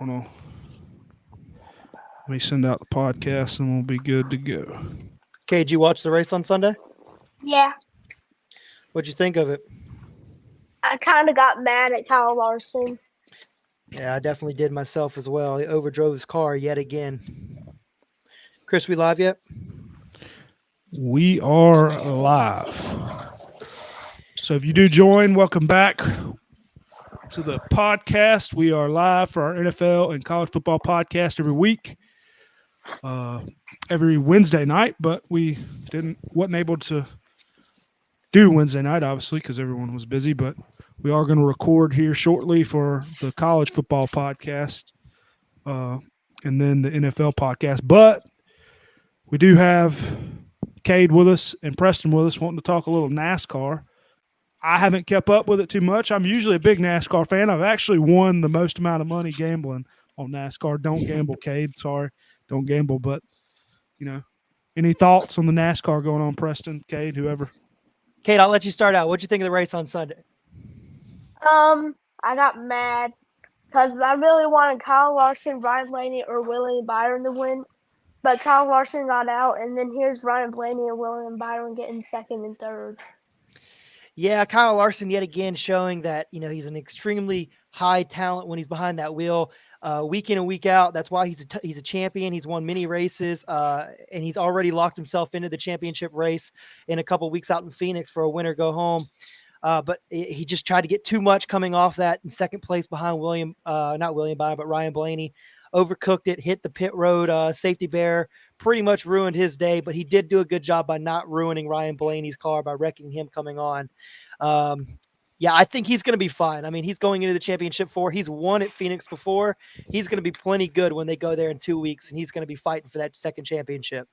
Hold on. Let me send out the podcast and we'll be good to go. Okay, did you watch the race on Sunday? Yeah, What'd you think of it? I kind of got mad at Kyle Larson. Yeah, I definitely did myself as well. He overdrove his car yet again. Chris, we live yet? We are live. So if you do join, welcome back to the podcast. We are live for our NFL and college football podcast every week, every Wednesday night. But we wasn't able to do Wednesday night, obviously, because everyone was busy. But we are going to record here shortly for the college football podcast, and then the NFL podcast. But we do have Cade with us and Preston with us, wanting to talk a little NASCAR. I haven't kept up with it too much. I'm usually a big NASCAR fan. I've actually won the most amount of money gambling on NASCAR. Don't gamble, Cade. Sorry, don't gamble. But, any thoughts on the NASCAR going on, Preston, Cade, whoever? Kate, I'll let you start out. What'd you think of the race on Sunday? I got mad because I really wanted Kyle Larson, Ryan Blaney, or William Byron to win. But Kyle Larson got out, and then here's Ryan Blaney and William Byron getting second and third. Yeah, Kyle Larson yet again showing that, he's an extremely high talent when he's behind that wheel, week in and week out. That's why he's a champion. He's won many races, and he's already locked himself into the championship race in a couple weeks out in Phoenix for a winner go home. But he just tried to get too much coming off that in second place behind not William Byron, but Ryan Blaney. Overcooked it, hit the pit road safety barrier, pretty much ruined his day, but he did do a good job by not ruining Ryan Blaney's car by wrecking him coming on. Yeah, I think he's going to be fine. I mean, he's going into the championship 4. He's won at Phoenix before. He's going to be plenty good when they go there in 2 weeks, and he's going to be fighting for that second championship.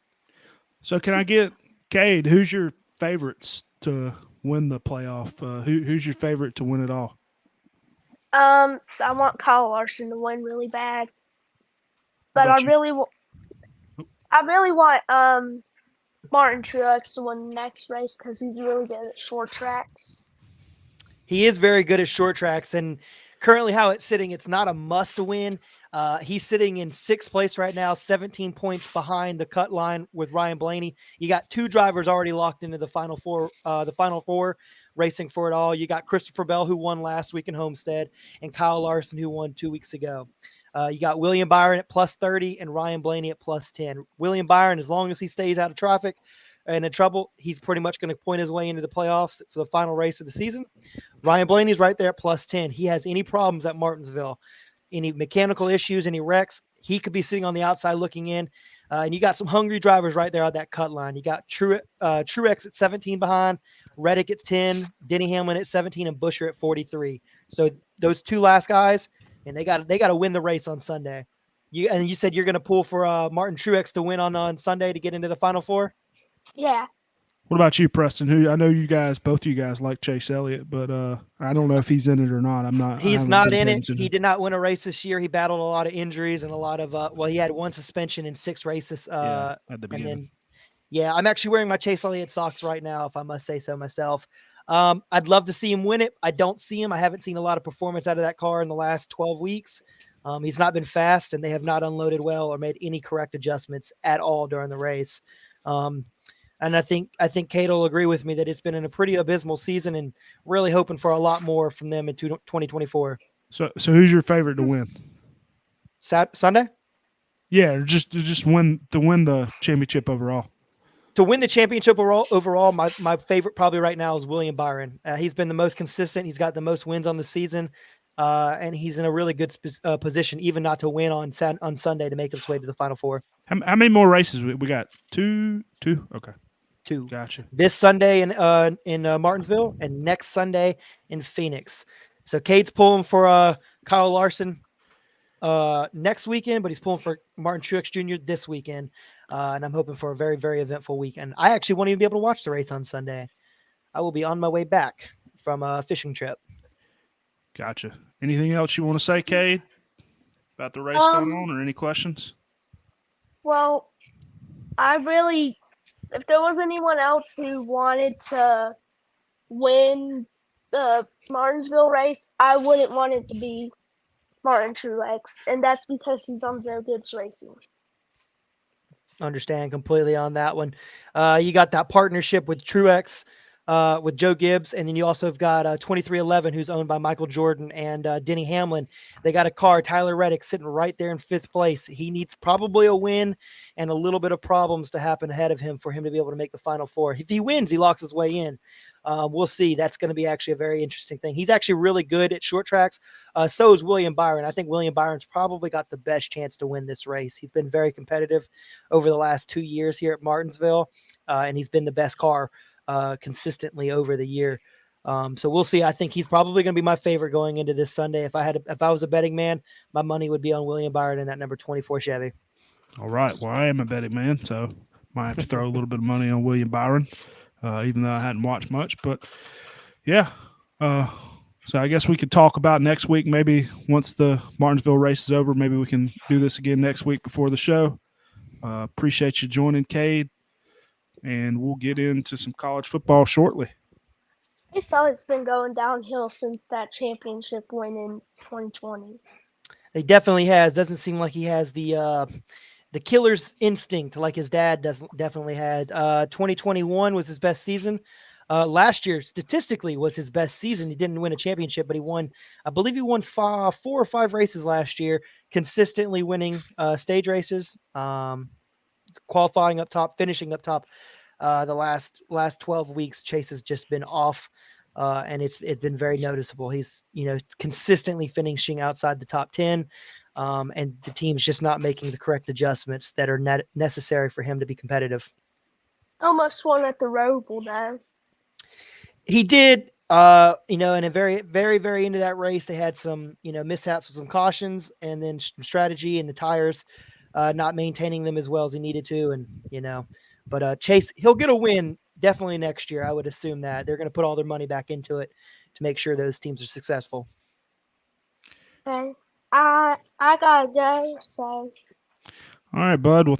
So can I get, Cade, who's your favorites to win the playoff? Who's your favorite to win it all? I want Kyle Larson to win really bad. But I really want Martin Truex to win the next race because he's really good at short tracks. He is very good at short tracks, and currently how it's sitting, it's not a must win. He's sitting in 6th place right now, 17 points behind the cut line with Ryan Blaney. You got 2 drivers already locked into the final four, racing for it all. You got Christopher Bell, who won last week in Homestead, and Kyle Larson, who won 2 weeks ago. You got William Byron at plus 30 and Ryan Blaney at plus 10. William Byron, as long as he stays out of traffic and in trouble, he's pretty much going to point his way into the playoffs for the final race of the season. Ryan Blaney's right there at plus 10. He has any problems at Martinsville, any mechanical issues, any wrecks, he could be sitting on the outside looking in. And you got some hungry drivers right there on that cut line. You got Truex at 17 behind, Reddick at 10, Denny Hamlin at 17, and Buescher at 43. So those 2 last guys, and they got to win the race on Sunday. You said you're going to pull for Martin Truex to win on Sunday to get into the Final Four? Yeah. What about you, Preston? Who I know both of you guys like Chase Elliott, but I don't know if he's in it or not. I'm not. He's not in it. He did not win a race this year. He battled a lot of injuries and a lot of he had 1 suspension in 6 races. At the beginning. I'm actually wearing my Chase Elliott socks right now, if I must say so myself. I'd love to see him win it. I don't see him. I haven't seen a lot of performance out of that car in the last 12 weeks. He's not been fast, and they have not unloaded well or made any correct adjustments at all during the race. And I think Kate will agree with me that it's been in a pretty abysmal season, and really hoping for a lot more from them in 2024. So who's your favorite to win? Sunday? Yeah, just win the championship overall. To win the championship overall, my favorite probably right now is William Byron. He's been the most consistent. He's got the most wins on the season, and he's in a really good position, even not to win on Sunday to make his way to the Final Four. How many more races we got? Two. Okay. 2. Gotcha. This Sunday in Martinsville and next Sunday in Phoenix. So Cade's pulling for Kyle Larson next weekend, but he's pulling for Martin Truex Jr. this weekend. And I'm hoping for a very, very eventful weekend. I actually won't even be able to watch the race on Sunday. I will be on my way back from a fishing trip. Gotcha. Anything else you want to say, Cade, about the race going on, or any questions? Well, if there was anyone else who wanted to win the Martinsville race, I wouldn't want it to be Martin Truex, and that's because he's on Joe Gibbs Racing. Understand completely on that one. You got that partnership with Truex, with Joe Gibbs, and then you also have got 2311, who's owned by Michael Jordan and Denny Hamlin. They got a car, Tyler Reddick, sitting right there in 5th place. He needs probably a win and a little bit of problems to happen ahead of him for him to be able to make the Final Four. If he wins, he locks his way in. We'll see. That's going to be actually a very interesting thing. He's actually really good at short tracks. So is William Byron. I think William Byron's probably got the best chance to win this race. He's been very competitive over the last 2 years here at Martinsville, and he's been the best car consistently over the year. So we'll see. I think he's probably going to be my favorite going into this Sunday. If I was a betting man, my money would be on William Byron in that number 24 Chevy. All right. Well, I am a betting man, so might have to throw a little bit of money on William Byron, even though I hadn't watched much. But yeah, so I guess we could talk about next week. Maybe once the Martinsville race is over, maybe we can do this again next week before the show. Appreciate you joining, Cade, and we'll get into some college football shortly. I saw it's been going downhill since that championship win in 2020. He definitely has. Doesn't seem like he has the killer's instinct like his dad definitely had. 2021 was his best season. Last year, statistically, was his best season. He didn't win a championship, but he won. I believe he won 4 or 5 races last year, consistently winning stage races, qualifying up top, finishing up top. The last 12 weeks, Chase has just been off, and it's been very noticeable. He's consistently finishing outside the top 10, and the team's just not making the correct adjustments that are necessary for him to be competitive. Almost won at the Roval, though. He did, in a very, very, very into that race. They had some, mishaps with some cautions, and then some strategy and the tires not maintaining them as well as he needed to, and But Chase, he'll get a win definitely next year. I would assume that they're going to put all their money back into it to make sure those teams are successful. Okay, I gotta go. So. All right, bud. Well,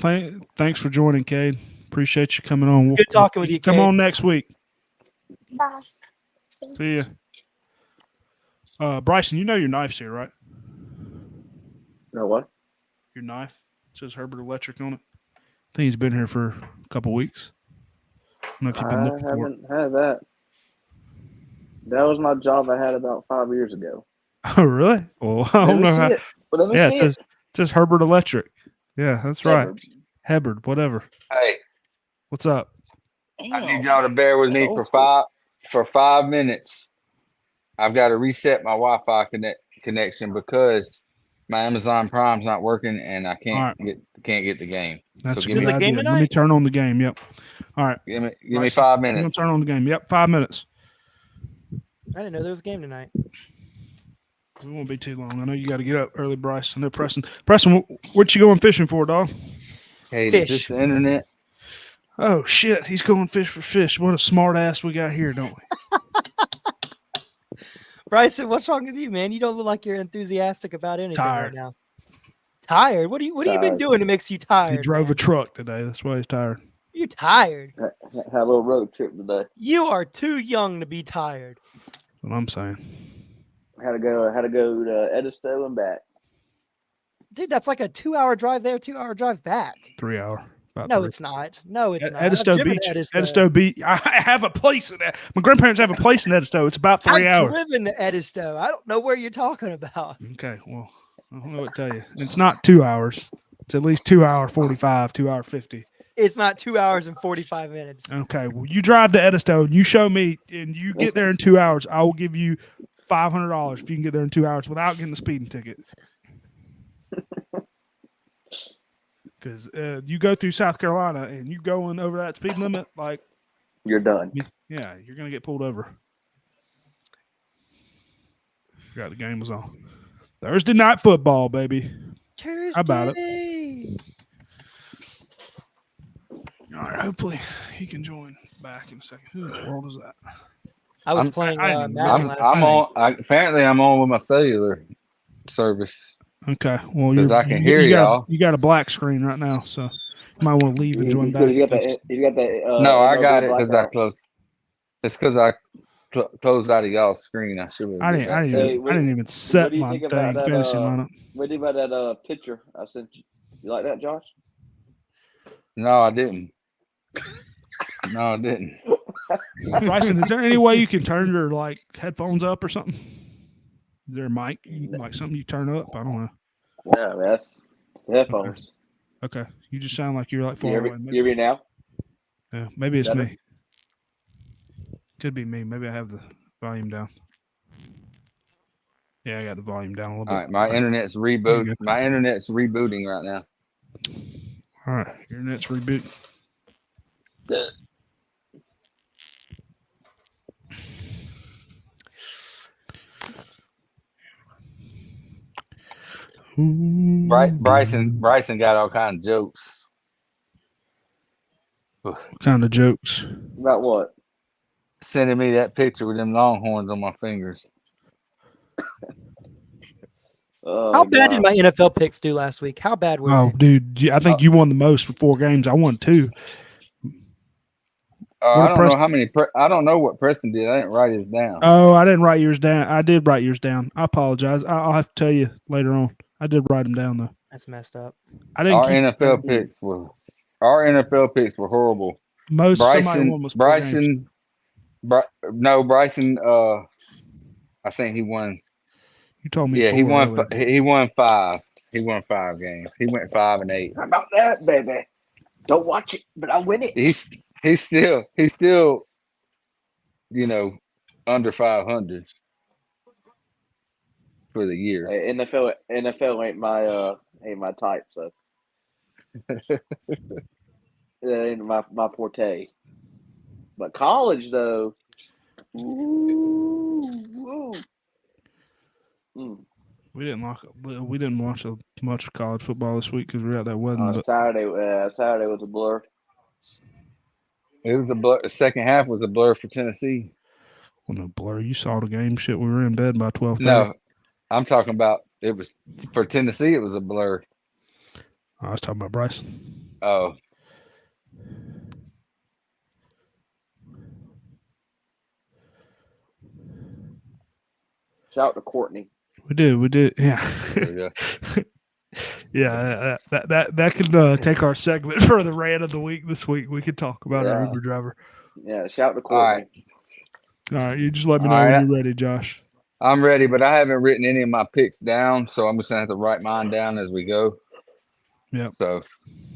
thanks for joining, Cade. Appreciate you coming on. Good talking with you, Come Cade. on next week. Bye. See ya. Bryson, you know your knife's here, right? No what? Your knife. It says Herbert Electric on it. I think he's been here for a couple weeks. I don't know if you've been looking for it. I haven't had that. That was my job I had about 5 years ago. Oh, really? Well, I don't know how. Let me Yeah, see it says Herbert Electric. Yeah, that's right. Herbert. Whatever. Hey, What's up? I need y'all to bear with me for 5 minutes. I've got to reset my Wi-Fi connection because my Amazon Prime's not working and I can't get the game. That's so a good idea. game Let me turn on the game. Yep. All right. give me 5 I'm minutes. gonna turn on the game. Yep, 5 minutes. I didn't know there was a game tonight. We won't be too long. I know you got to get up early, Bryce. I know Preston, what you going fishing for, dog? Hey, Fish. is this the internet? Oh shit, he's going fish for fish. What a smart ass we got here, don't we? Bryson, what's wrong with you, man? You don't look like you're enthusiastic about anything Tired. right now. Tired? What have you been Tired. doing that makes you tired? He drove man? a truck today. That's why he's tired. You're tired. Had a little road trip today. You are too young to be tired. That's what I'm saying. Had to go to Edisto and back. Dude, that's like a 2-hour drive there, 2-hour drive back. 3 hour. About No, 3. it's not. No, it's not. I've Edisto driven Beach. to Edisto Beach. I have a place in that. My grandparents have a place in Edisto. It's about 3 I've hours. driven to Edisto. I don't know where you're talking about. Okay, well, I don't know what to tell you. It's not 2 hours. It's at least 2 hour 45, 2 hour 50. It's not 2 hours and 45 minutes. Okay, well, you drive to Edisto and you show me, and you get there in 2 hours. I will give you $500 if you can get there in 2 hours without getting a speeding ticket. Because you go through South Carolina and you going over that speed limit, like, You're done. yeah, you're gonna get pulled over. Forgot the game was on. Thursday night football, baby. Thursday. How about it? All right, hopefully he can join back in a second. Who in the world is that? I was I'm- playing I didn't Madden know. last I'm night. on. Apparently, I'm on with my cellular service. Okay, well, 'Cause I can hear y'all. You got a black screen right now, so you might want to leave and join back. He's got that. No, I MLB got it because I blackout. closed. It's because I closed out of y'all's screen. I should I have. didn't even set what do you my think about dang that, fantasy lineup. What do you think about that picture I sent you? You like that, Josh? No, I didn't. No, I didn't. Bryson, is there any way you can turn your like headphones up or something? Is there a mic, like something you turn up? I don't know. Yeah, man, that's headphones. Okay, you just sound like you're like You far hear away. me, you hear me now? Yeah, maybe it's Better? me. Could be me. Maybe I have the volume down. Yeah, I got the volume down a little bit. All right, my internet's reboot. My internet's rebooting right now. All right, your internet's reboot. Bryson got all kinds of jokes. What kind of jokes? About what? Sending me that picture with them Longhorns on my fingers. Oh, How bad did God. my NFL picks do last week? How bad were Oh, they? dude, I think you won the most with 4 games. I won 2. I don't know how many. I don't know what Preston did. I didn't write his down. Oh, I didn't write yours down. I did write yours down. I apologize. I'll have to tell you later on. I did write them down though. That's messed up. I didn't. Our NFL picks were horrible. Most somebody Bryson. won was 4 games. Bryson. I think he won. You told me. Yeah, 4 he won. earlier. He won 5. He won 5 games. He went 5-8. How about that, baby? Don't watch it, but I win it. He's still, under 500 for the year. Hey, NFL ain't my type, so it ain't my forte. But college though, ooh. We didn't watch much college football this week because we were at that wedding. Saturday was a blur. It was a blur. The second half was a blur for Tennessee. Well, no blur. You saw the game. Shit, we were in bed by 12:30. No, I'm talking about it was for Tennessee. It was a blur. I was talking about Bryson. Oh. Shout out to Courtney. We did. Yeah. There we go. Yeah, that could take our segment for the rant of the week this week. We could talk about our Uber driver. Yeah, shout out to Courtney. All right, you just let me know when you're ready, Josh. I'm ready, but I haven't written any of my picks down, so I'm just gonna have to write mine down as we go. Yeah. So,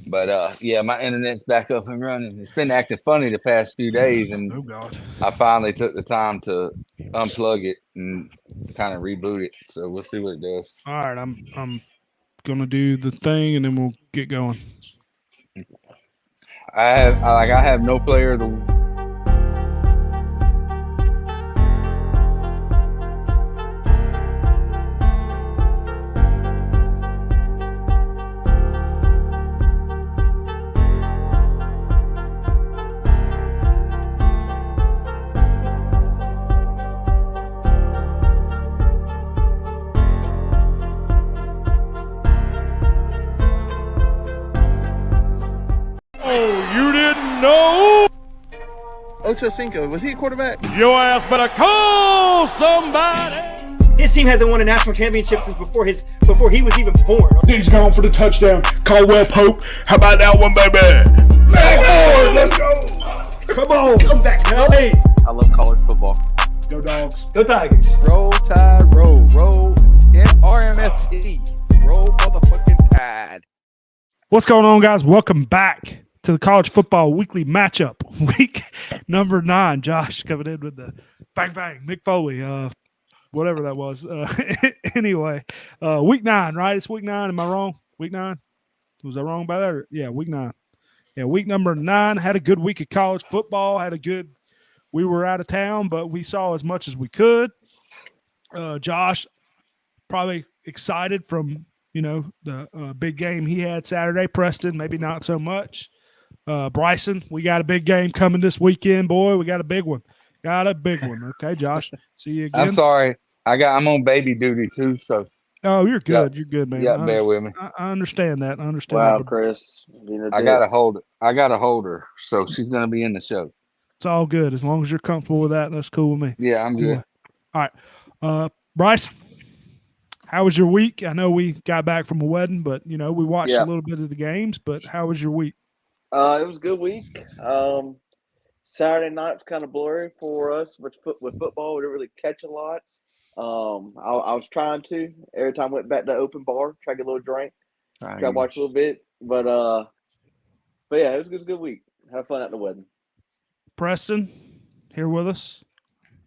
but yeah, my internet's back up and running. It's been acting funny the past few days, and oh God, I finally took the time to unplug it and kind of reboot it. So we'll see what it does. All right, I'm gonna do the thing, and then we'll get going. I have no player of the. Ocho Cinco, was he a quarterback? Your ass better call somebody. His team hasn't won a national championship since before he was even born. He's going for the touchdown. Caldwell Pope. How about that one, baby? Let's go. Come on. Come back, Kelly. I love college football. Go Dogs. Go Tigers. Roll Tide, roll. RMFT. Roll motherfucking Tide. What's going on, guys? Welcome back to the College Football Weekly Matchup, week number 9. Josh coming in with the bang, bang, Mick Foley, whatever that was. Anyway, week 9, right? It's week 9. Am I wrong? Week 9? Was I wrong by that? Yeah, week 9. Yeah, week number 9. Had a good week of college football. We were out of town, but we saw as much as we could. Josh, probably excited from, the big game he had Saturday. Preston, maybe not so much. Bryson, we got a big game coming this weekend, boy. We got a big one. Okay, Josh. See you again. I'm sorry. I'm on baby duty too, so. Oh, you're good. You're good, man. Yeah, bear with me. I understand that. Wow, that. Chris. I got to hold her, so she's going to be in the show. It's all good as long as you're comfortable with that. That's cool with me. Yeah, I'm good. Anyway, all right, Bryce, how was your week? I know we got back from a wedding, but we watched Yeah. a little bit of the games. But how was your week? It was a good week. Saturday night's kind of blurry for us with football. We didn't really catch a lot. I was trying to every time I went back to the open bar, try to get a little drink, try to watch a little bit. But yeah, it was a good week. Had fun at the wedding. Preston here with us.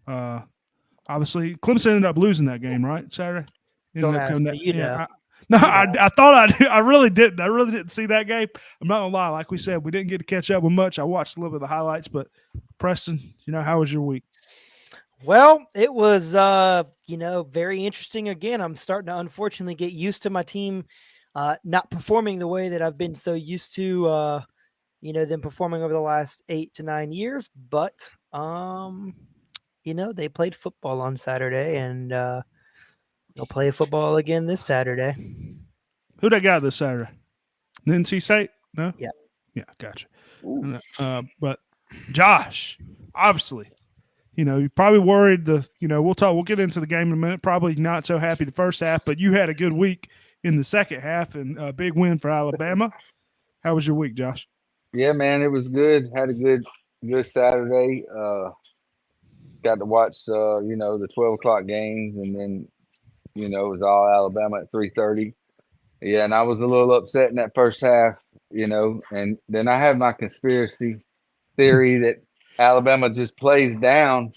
Obviously, Clemson ended up losing that game, right? Saturday. Don't Ended up ask coming me, that- you know. I thought I did. I really didn't. I really didn't see that game. I'm not gonna lie. Like we said, we didn't get to catch up with much. I watched a little bit of the highlights, but Preston, how was your week? Well, it was very interesting. Again, I'm starting to unfortunately get used to my team not performing the way that I've been so used to them performing over the last 8 to 9 years. But they played football on Saturday, and they'll play football again this Saturday. Who they got this Saturday? NC State? No. Yeah. Yeah, gotcha. Ooh. But Josh, obviously, you're probably worried. We'll get into the game in a minute. Probably not so happy the first half, but you had a good week in the second half and a big win for Alabama. How was your week, Josh? Yeah, man, it was good. Had a good Saturday. Got to watch the 12 o'clock games, and then it was all Alabama at 3:30. Yeah, and I was a little upset in that first half, and then I have my conspiracy theory that Alabama just plays down,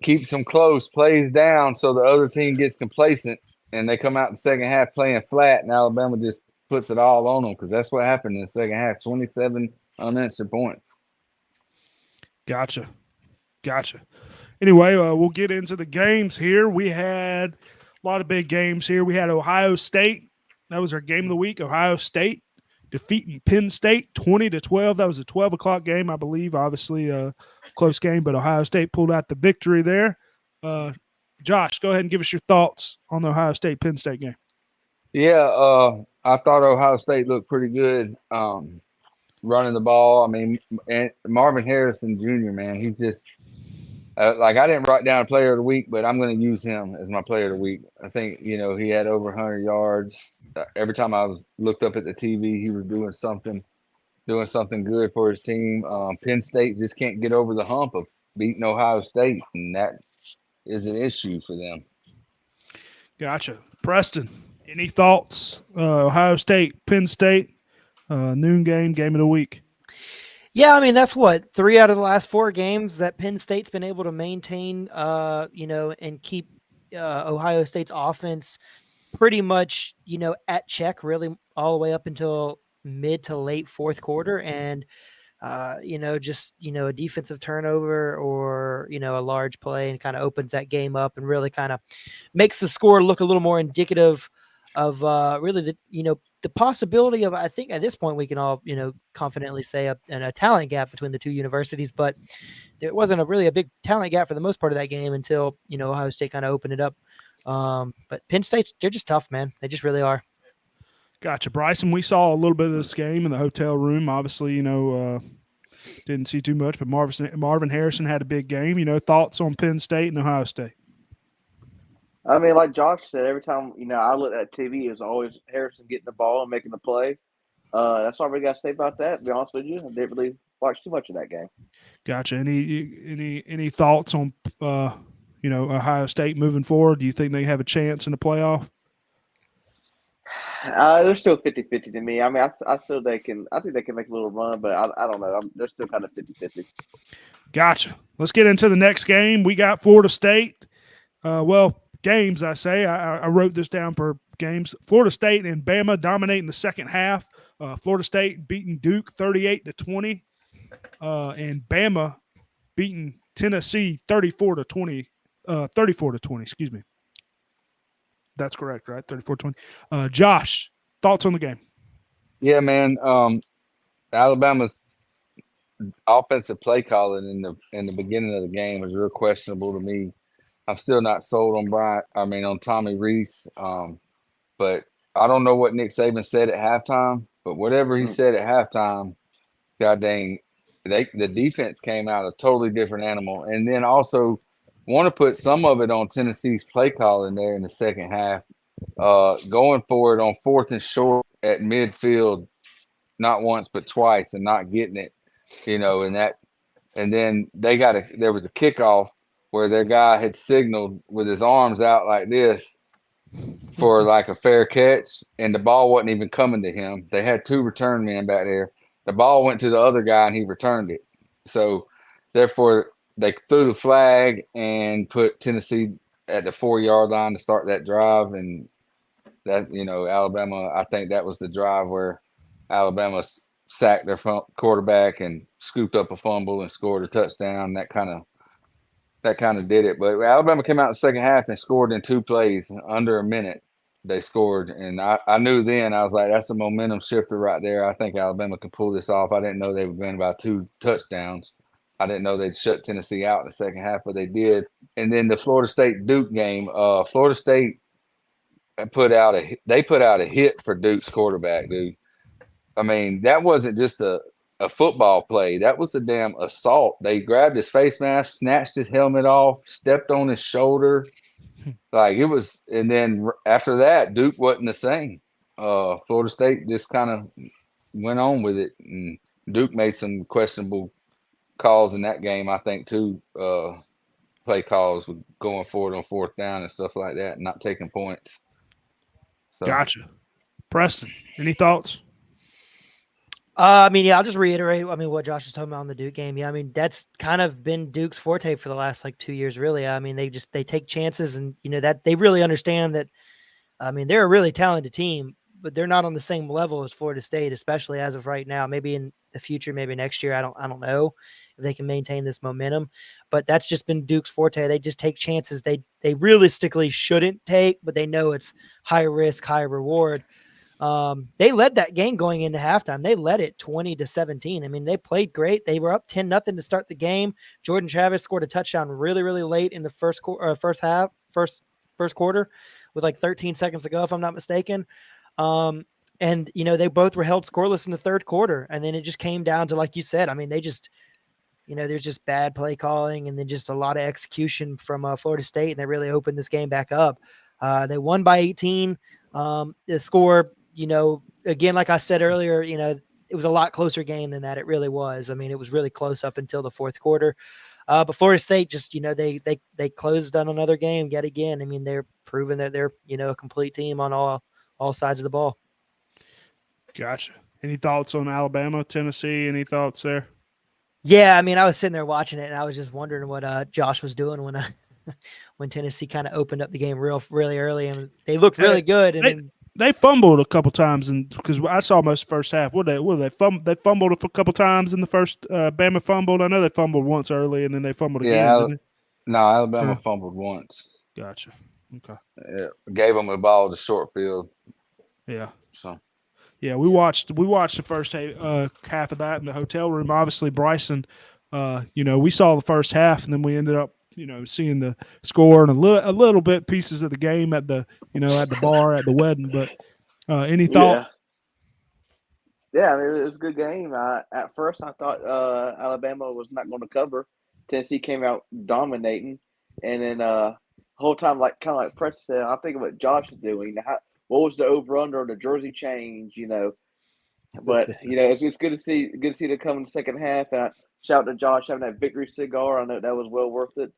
keeps them close, plays down, so the other team gets complacent, and they come out in the second half playing flat, and Alabama just puts it all on them because that's what happened in the second half. 27 unanswered points. Gotcha. Anyway, we'll get into the games here. We had a lot of big games here. We had Ohio State. That was our game of the week. Ohio State defeating Penn State 20-12. That was a 12 o'clock game, I believe. Obviously, a close game, but Ohio State pulled out the victory there. Josh, go ahead and give us your thoughts on the Ohio State Penn State game. Yeah, I thought Ohio State looked pretty good running the ball. I mean, and Marvin Harrison Jr., man, he's just I didn't write down a player of the week, but I'm going to use him as my player of the week. I think, he had over 100 yards. Every time I looked up at the TV, he was doing something good for his team. Penn State just can't get over the hump of beating Ohio State, and that is an issue for them. Gotcha. Preston, any thoughts? Ohio State, Penn State, noon game of the week. Yeah, I mean, that's what 3 out of the last 4 games that Penn State's been able to maintain, and keep Ohio State's offense pretty much, at check really all the way up until mid to late fourth quarter. And, a defensive turnover or, a large play and kind of opens that game up and really kind of makes the score look a little more indicative of really the possibility of, I think at this point we can all, confidently say a talent gap between the two universities, but there wasn't really a big talent gap for the most part of that game until, Ohio State kind of opened it up. But Penn State, they're just tough, man. They just really are. Gotcha. Bryson, we saw a little bit of this game in the hotel room. Obviously, didn't see too much, but Marvin Harrison had a big game. Thoughts on Penn State and Ohio State? I mean, like Josh said, every time I look at TV, it's always Harrison getting the ball and making the play. That's all we got to say about that. To be honest with you, I didn't really watch too much of that game. Gotcha. Any thoughts on Ohio State moving forward? Do you think they have a chance in the playoff? They're still 50-50 to me. I mean, I think they can make a little run, but I don't know. They're still kind of 50-50. Gotcha. Let's get into the next game. We got Florida State. Games, I say. I wrote this down for games. Florida State and Bama dominating the second half. Florida State beating Duke 38-20, and Bama beating Tennessee 34-20. 34-20. Excuse me. That's correct, right? 34-20. Josh, thoughts on the game? Yeah, man. Alabama's offensive play calling in the beginning of the game was real questionable to me. I'm still not sold on Tommy Rees. But I don't know what Nick Saban said at halftime. But whatever he said at halftime, god dang, the defense came out a totally different animal, and then also want to put some of it on Tennessee's play call in there in the second half, going for it on 4th and short at midfield, not once but twice, and not getting it, and then there was a kickoff where their guy had signaled with his arms out like this for like a fair catch, and the ball wasn't even coming to him. They had 2 return men back there. The ball went to the other guy and he returned it. So therefore they threw the flag and put Tennessee at the 4-yard line to start that drive. And that, Alabama, I think that was the drive where Alabama sacked their quarterback and scooped up a fumble and scored a touchdown. That kind of did it. But Alabama came out in the second half and scored in 2 plays under a minute. They scored, and I knew then, I was like, that's a momentum shifter right there. I think Alabama can pull this off. I didn't know they would win about 2 touchdowns. I didn't know they'd shut Tennessee out in the second half, but they did. And then the Florida State Duke game, Florida State put out a hit for Duke's quarterback, dude. I mean, that wasn't just a football play. That was a damn assault. They grabbed his face mask, snatched his helmet off, stepped on his shoulder. Like it was, and then after that, Duke wasn't the same. Florida State just kind of went on with it, and Duke made some questionable calls in that game, I think, too. Play calls with going forward on 4th down and stuff like that, and not taking points. So. Gotcha. Preston, any thoughts? I'll just reiterate, what Josh was talking about on the Duke game. Yeah, that's kind of been Duke's forte for the last 2 years, really. They take chances, and that they really understand that. They're a really talented team, but they're not on the same level as Florida State, especially as of right now. Maybe in the future, maybe next year. I don't know if they can maintain this momentum, but that's just been Duke's forte. They just take chances they realistically shouldn't take, but they know it's high risk, high reward. They led that game going into halftime. They led it 20-17. They played great. They were up 10-0 to start the game. Jordan Travis scored a touchdown really, really late in the first quarter with 13 seconds to go, if I'm not mistaken. And they both were held scoreless in the third quarter. And then it just came down to, like you said, they just, there's just bad play calling and then just a lot of execution from Florida State. And they really opened this game back up. They won by 18. The score, again, like I said earlier, it was a lot closer game than that. It really was. It was really close up until the fourth quarter. But Florida State just, they closed on another game yet again. They're proving that they're, a complete team on all sides of the ball. Gotcha. Any thoughts on Alabama, Tennessee? Any thoughts there? Yeah, I was sitting there watching it, and I was just wondering what Josh was doing when Tennessee kind of opened up the game really early, and they looked really good. And they fumbled a couple times, and because I saw most of the first half. They fumbled a couple times in the first. Bama fumbled. I know they fumbled once early, and then they fumbled again. No, Alabama fumbled once. Gotcha. Okay. Gave them a ball to short field. Yeah. So. Yeah, we watched the first half of that in the hotel room. Obviously, Bryson, we saw the first half, and then we ended up, seeing the score and a little bit pieces of the game at the, at the bar at the wedding. But any thought? Yeah, it was a good game. At first, I thought Alabama was not going to cover. Tennessee came out dominating, and then the whole time, kind of like Preston said, I'm thinking what Josh is doing. What was the over/under, the jersey change, But it's good to see them come in the second half. And shout out to Josh having that victory cigar. I know that was well worth it.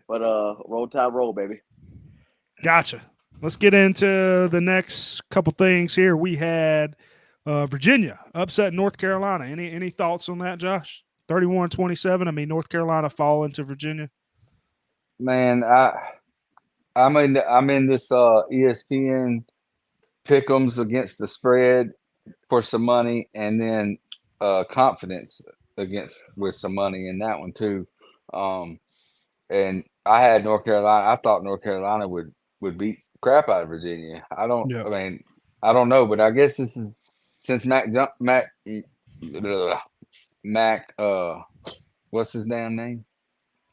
But roll tide, roll, baby. Gotcha. Let's get into the next couple things here. We had Virginia upset North Carolina. Any thoughts on that, Josh? 31-27. North Carolina falling to Virginia. Man, I'm in this ESPN pick'ems against the spread for some money, and then confidence with some money in that one too. And I had North Carolina. I thought North Carolina would beat crap out of Virginia. I don't know, but I guess this is since Mac what's his damn name?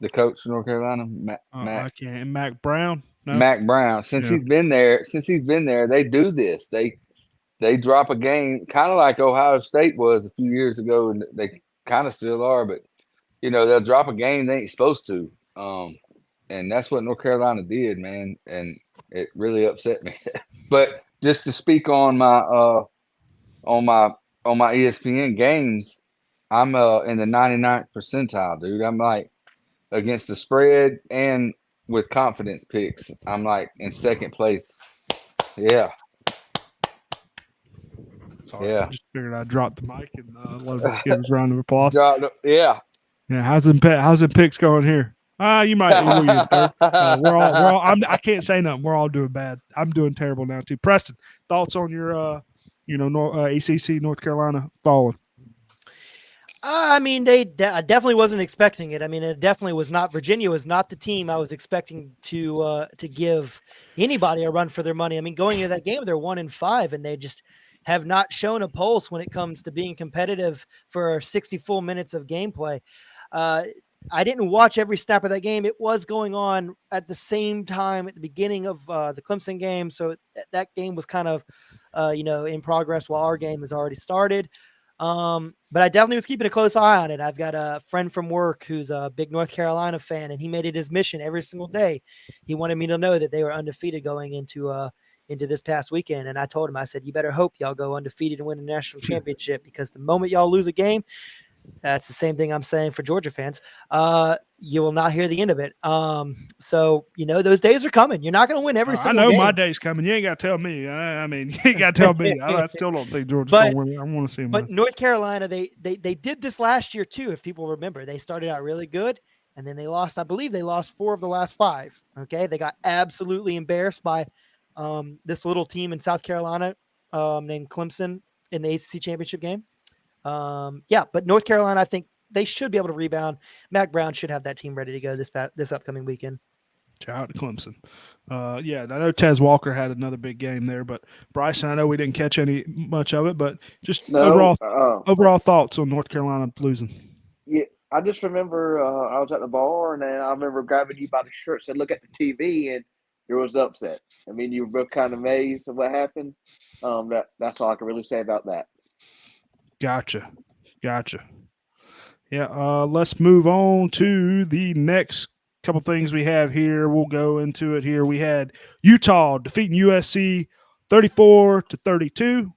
The coach of North Carolina, Mac Brown. No? Mac Brown. Since he's been there, they do this. They drop a game, kind of like Ohio State was a few years ago, and kind of still are, but they'll drop a game they ain't supposed to. And that's what North Carolina did, man, and it really upset me. But just to speak on my ESPN games, I'm in the 99th percentile, dude. I'm like against the spread and with confidence picks. I'm like in second place. Yeah. Sorry, Yeah. I just figured I'd drop the mic and let us give us a round of applause. Yeah. Yeah, how's the picks going here? You might. What are you, third? We're all. I can't say nothing. We're all doing bad. I'm doing terrible now too. Preston, thoughts on your, ACC North Carolina falling? I mean, I definitely wasn't expecting it. I mean, it definitely was not. Virginia was not the team I was expecting to give anybody a run for their money. I mean, going into that game, they're 1-5, and they just have not shown a pulse when it comes to being competitive for 60 full minutes of gameplay. I didn't watch every snap of that game. It was going on at the same time at the beginning of the Clemson game, so that game was kind of, in progress while our game has already started. But I definitely was keeping a close eye on it. I've got a friend from work who's a big North Carolina fan, and he made it his mission every single day. He wanted me to know that they were undefeated going into this past weekend. And I told him, I said, you better hope y'all go undefeated and win a national championship, because the moment y'all lose a game, that's the same thing I'm saying for Georgia fans. You will not hear the end of it. So, those days are coming. You're not going to win every single game. I know my day's coming. You ain't got to tell me. I mean, you ain't got to tell me. I still don't think Georgia's going to win. I want to see them. But North Carolina, they did this last year too. If people remember, they started out really good, and then they lost. I believe they lost 4 of the last 5. Okay, they got absolutely embarrassed by this little team in South Carolina named Clemson in the ACC championship game. But North Carolina, I think they should be able to rebound. Mac Brown should have that team ready to go this upcoming weekend. Shout out to Clemson. I know Tez Walker had another big game there, but Bryson, I know we didn't catch much of it, but just overall thoughts on North Carolina losing. Yeah, I just remember I was at the bar, and then I remember grabbing you by the shirt, said, "Look at the TV," and there was the upset. I mean, you were both kind of amazed at what happened. That's all I can really say about that. Gotcha. Yeah, let's move on to the next couple things we have here. We'll go into it here. We had Utah defeating USC 34-32.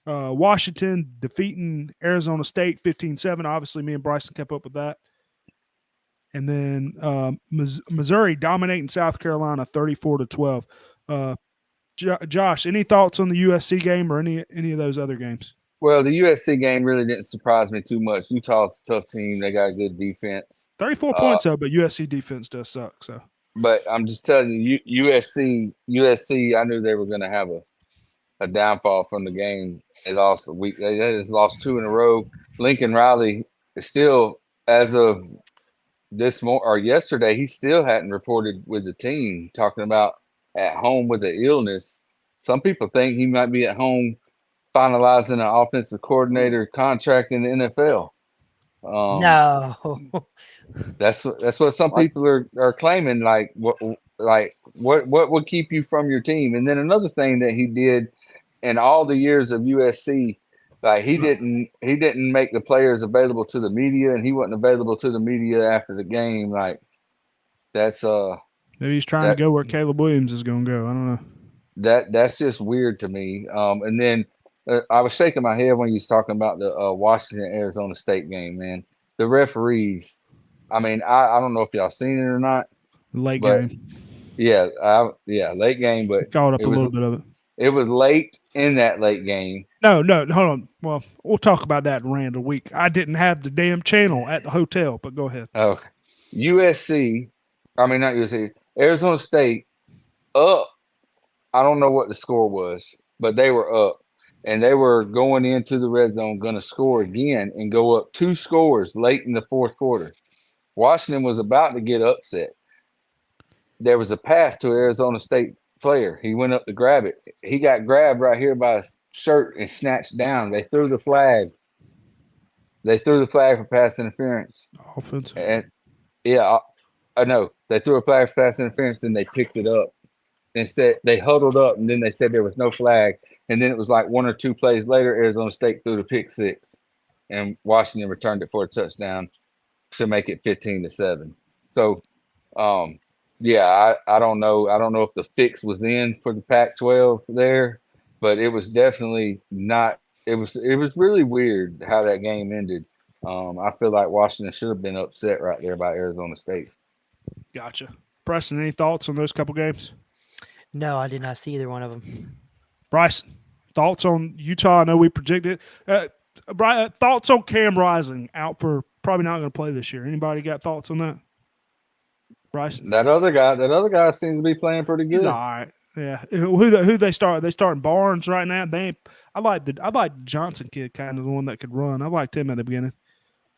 Washington defeating Arizona State 15-7. Obviously, me and Bryson kept up with that. And then Missouri dominating South Carolina 34-12. Josh, any thoughts on the USC game or any of those other games? Well, the USC game really didn't surprise me too much. Utah's a tough team. They got a good defense. 34 points, though, but USC defense does suck. So, but I'm just telling you, USC, I knew they were going to have a downfall from the game. They lost a week. They just lost 2 in a row. Lincoln Riley is still, as of yesterday, he still hadn't reported with the team, talking about at home with the illness. Some people think he might be at home finalizing an offensive coordinator contract in the NFL. No, that's what some people are claiming. Like what would keep you from your team? And then another thing that he did in all the years of USC, like he didn't make the players available to the media, and he wasn't available to the media after the game. Like that's maybe he's trying to go where Caleb Williams is going to go. I don't know. That's just weird to me. And then. I was shaking my head when you was talking about the Washington-Arizona State game, man. The referees, I mean, I don't know if y'all seen it or not. Late game. Yeah, late game, but caught up a little bit of it. It was late in that late game. No, hold on. Well, we'll talk about that in Randall Week. I didn't have the damn channel at the hotel, but go ahead. Oh, Arizona State up. I don't know what the score was, but they were up. And they were going into the red zone, going to score again and go up 2 scores late in the fourth quarter. Washington was about to get upset. There was a pass to an Arizona State player. He went up to grab it. He got grabbed right here by his shirt and snatched down. They threw the flag. For pass interference. Offensive. And yeah, I know. They threw a flag for pass interference, and they picked it up. And said they huddled up, and then they said there was no flag. And then it was like 1 or 2 plays later, Arizona State threw the pick 6. and Washington returned it for a touchdown to make it 15-7. So, yeah, I don't know. I don't know if the fix was in for the Pac-12 there, but it was definitely not. It was really weird how that game ended. I feel like Washington should have been upset right there by Arizona State. Gotcha. Preston, any thoughts on those couple games? No, I did not see either one of them. Bryson, thoughts on Utah? I know we predicted. Thoughts on Cam Rising out for probably not going to play this year. Anybody got thoughts on that? Bryson, That other guy seems to be playing pretty he's good. all right. Yeah, who they start? They starting Barnes right now. I like the Johnson kid, kind of the one that could run. I liked him at the beginning.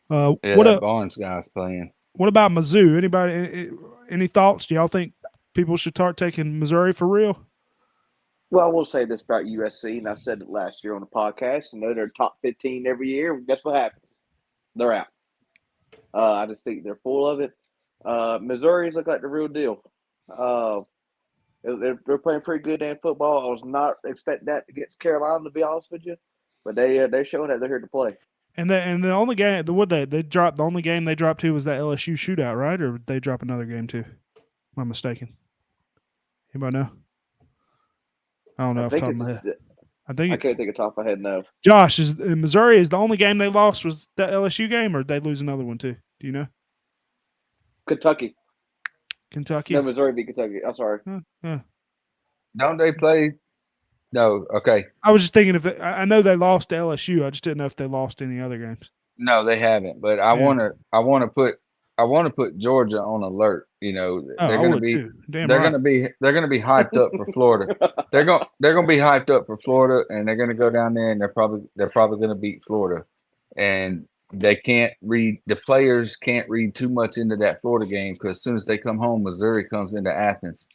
Yeah, that Barnes guy's playing. What about Mizzou? Anybody? Any thoughts? Do y'all think people should start taking Missouri for real? Well, I will say this about USC, and I said it last year on the podcast. I know they're top 15 every year. Guess what happens? They're out. I just think they're full of it. Missouri's look like the real deal. They're playing pretty good damn football. I was not expecting that against Carolina, to be honest with you, but they're showing that they're here to play. And the only game they dropped, the only game they dropped to was that LSU shootout, right? Or did they drop another game too? Am I mistaken? Anybody know? I don't know off the top of my head. I can't think of top of my head. No. Josh, is Missouri is the only game they lost was that LSU game, or did they lose another one too? Do you know? Kentucky. No, Missouri beat Kentucky. I'm sorry. Don't they play? No. Okay. I was just thinking I know they lost to LSU. I just didn't know if they lost any other games. No, they haven't. But I want to put Georgia on alert. You know, they're going to be hyped up for Florida. They're going to be hyped up for Florida, and they're going to go down there, and they're probably going to beat Florida. And the players can't read too much into that Florida game, because as soon as they come home, Missouri comes into Athens,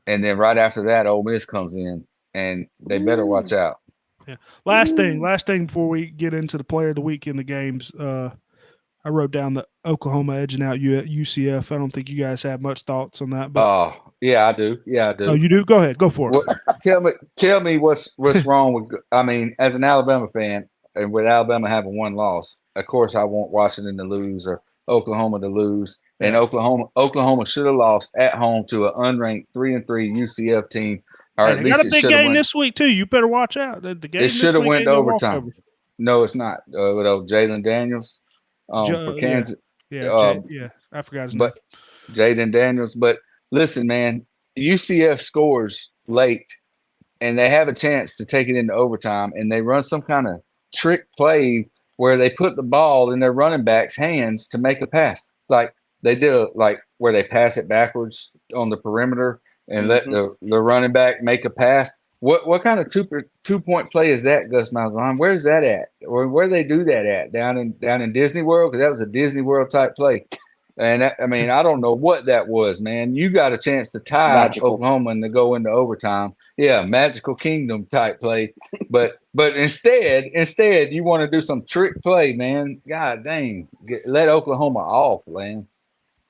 and then right after that, Ole Miss comes in, and they better watch out. Yeah. Last thing before we get into the player of the week in the games. I wrote down the Oklahoma edging out UCF. I don't think you guys have much thoughts on that. But yeah, I do. Oh, you do? Go ahead. Go for it. Tell me what's wrong with. I mean, as an Alabama fan, and with Alabama having one loss, of course I want Washington to lose or Oklahoma to lose. Yeah. And Oklahoma should have lost at home to an unranked 3-3 UCF team. Or at they least got a big game this week too. You better watch out. The game it should have went to overtime. No, it's not. With Jalen Daniels for Kansas. Yeah, I forgot his name. But Jaden Daniels. But listen, man, UCF scores late, and they have a chance to take it into overtime, and they run some kind of trick play where they put the ball in their running back's hands to make a pass. Like they did, where they pass it backwards on the perimeter and let the running back make a pass. What kind of 2-point play is that, Gus Malzahn? Where's that at? Or where they do that at? Down in Disney World? Because that was a Disney World type play. And I don't know what that was, man. You got a chance to tie Oklahoma and to go into overtime. Yeah, Magical Kingdom type play. But instead you want to do some trick play, man. God dang, let Oklahoma off, man.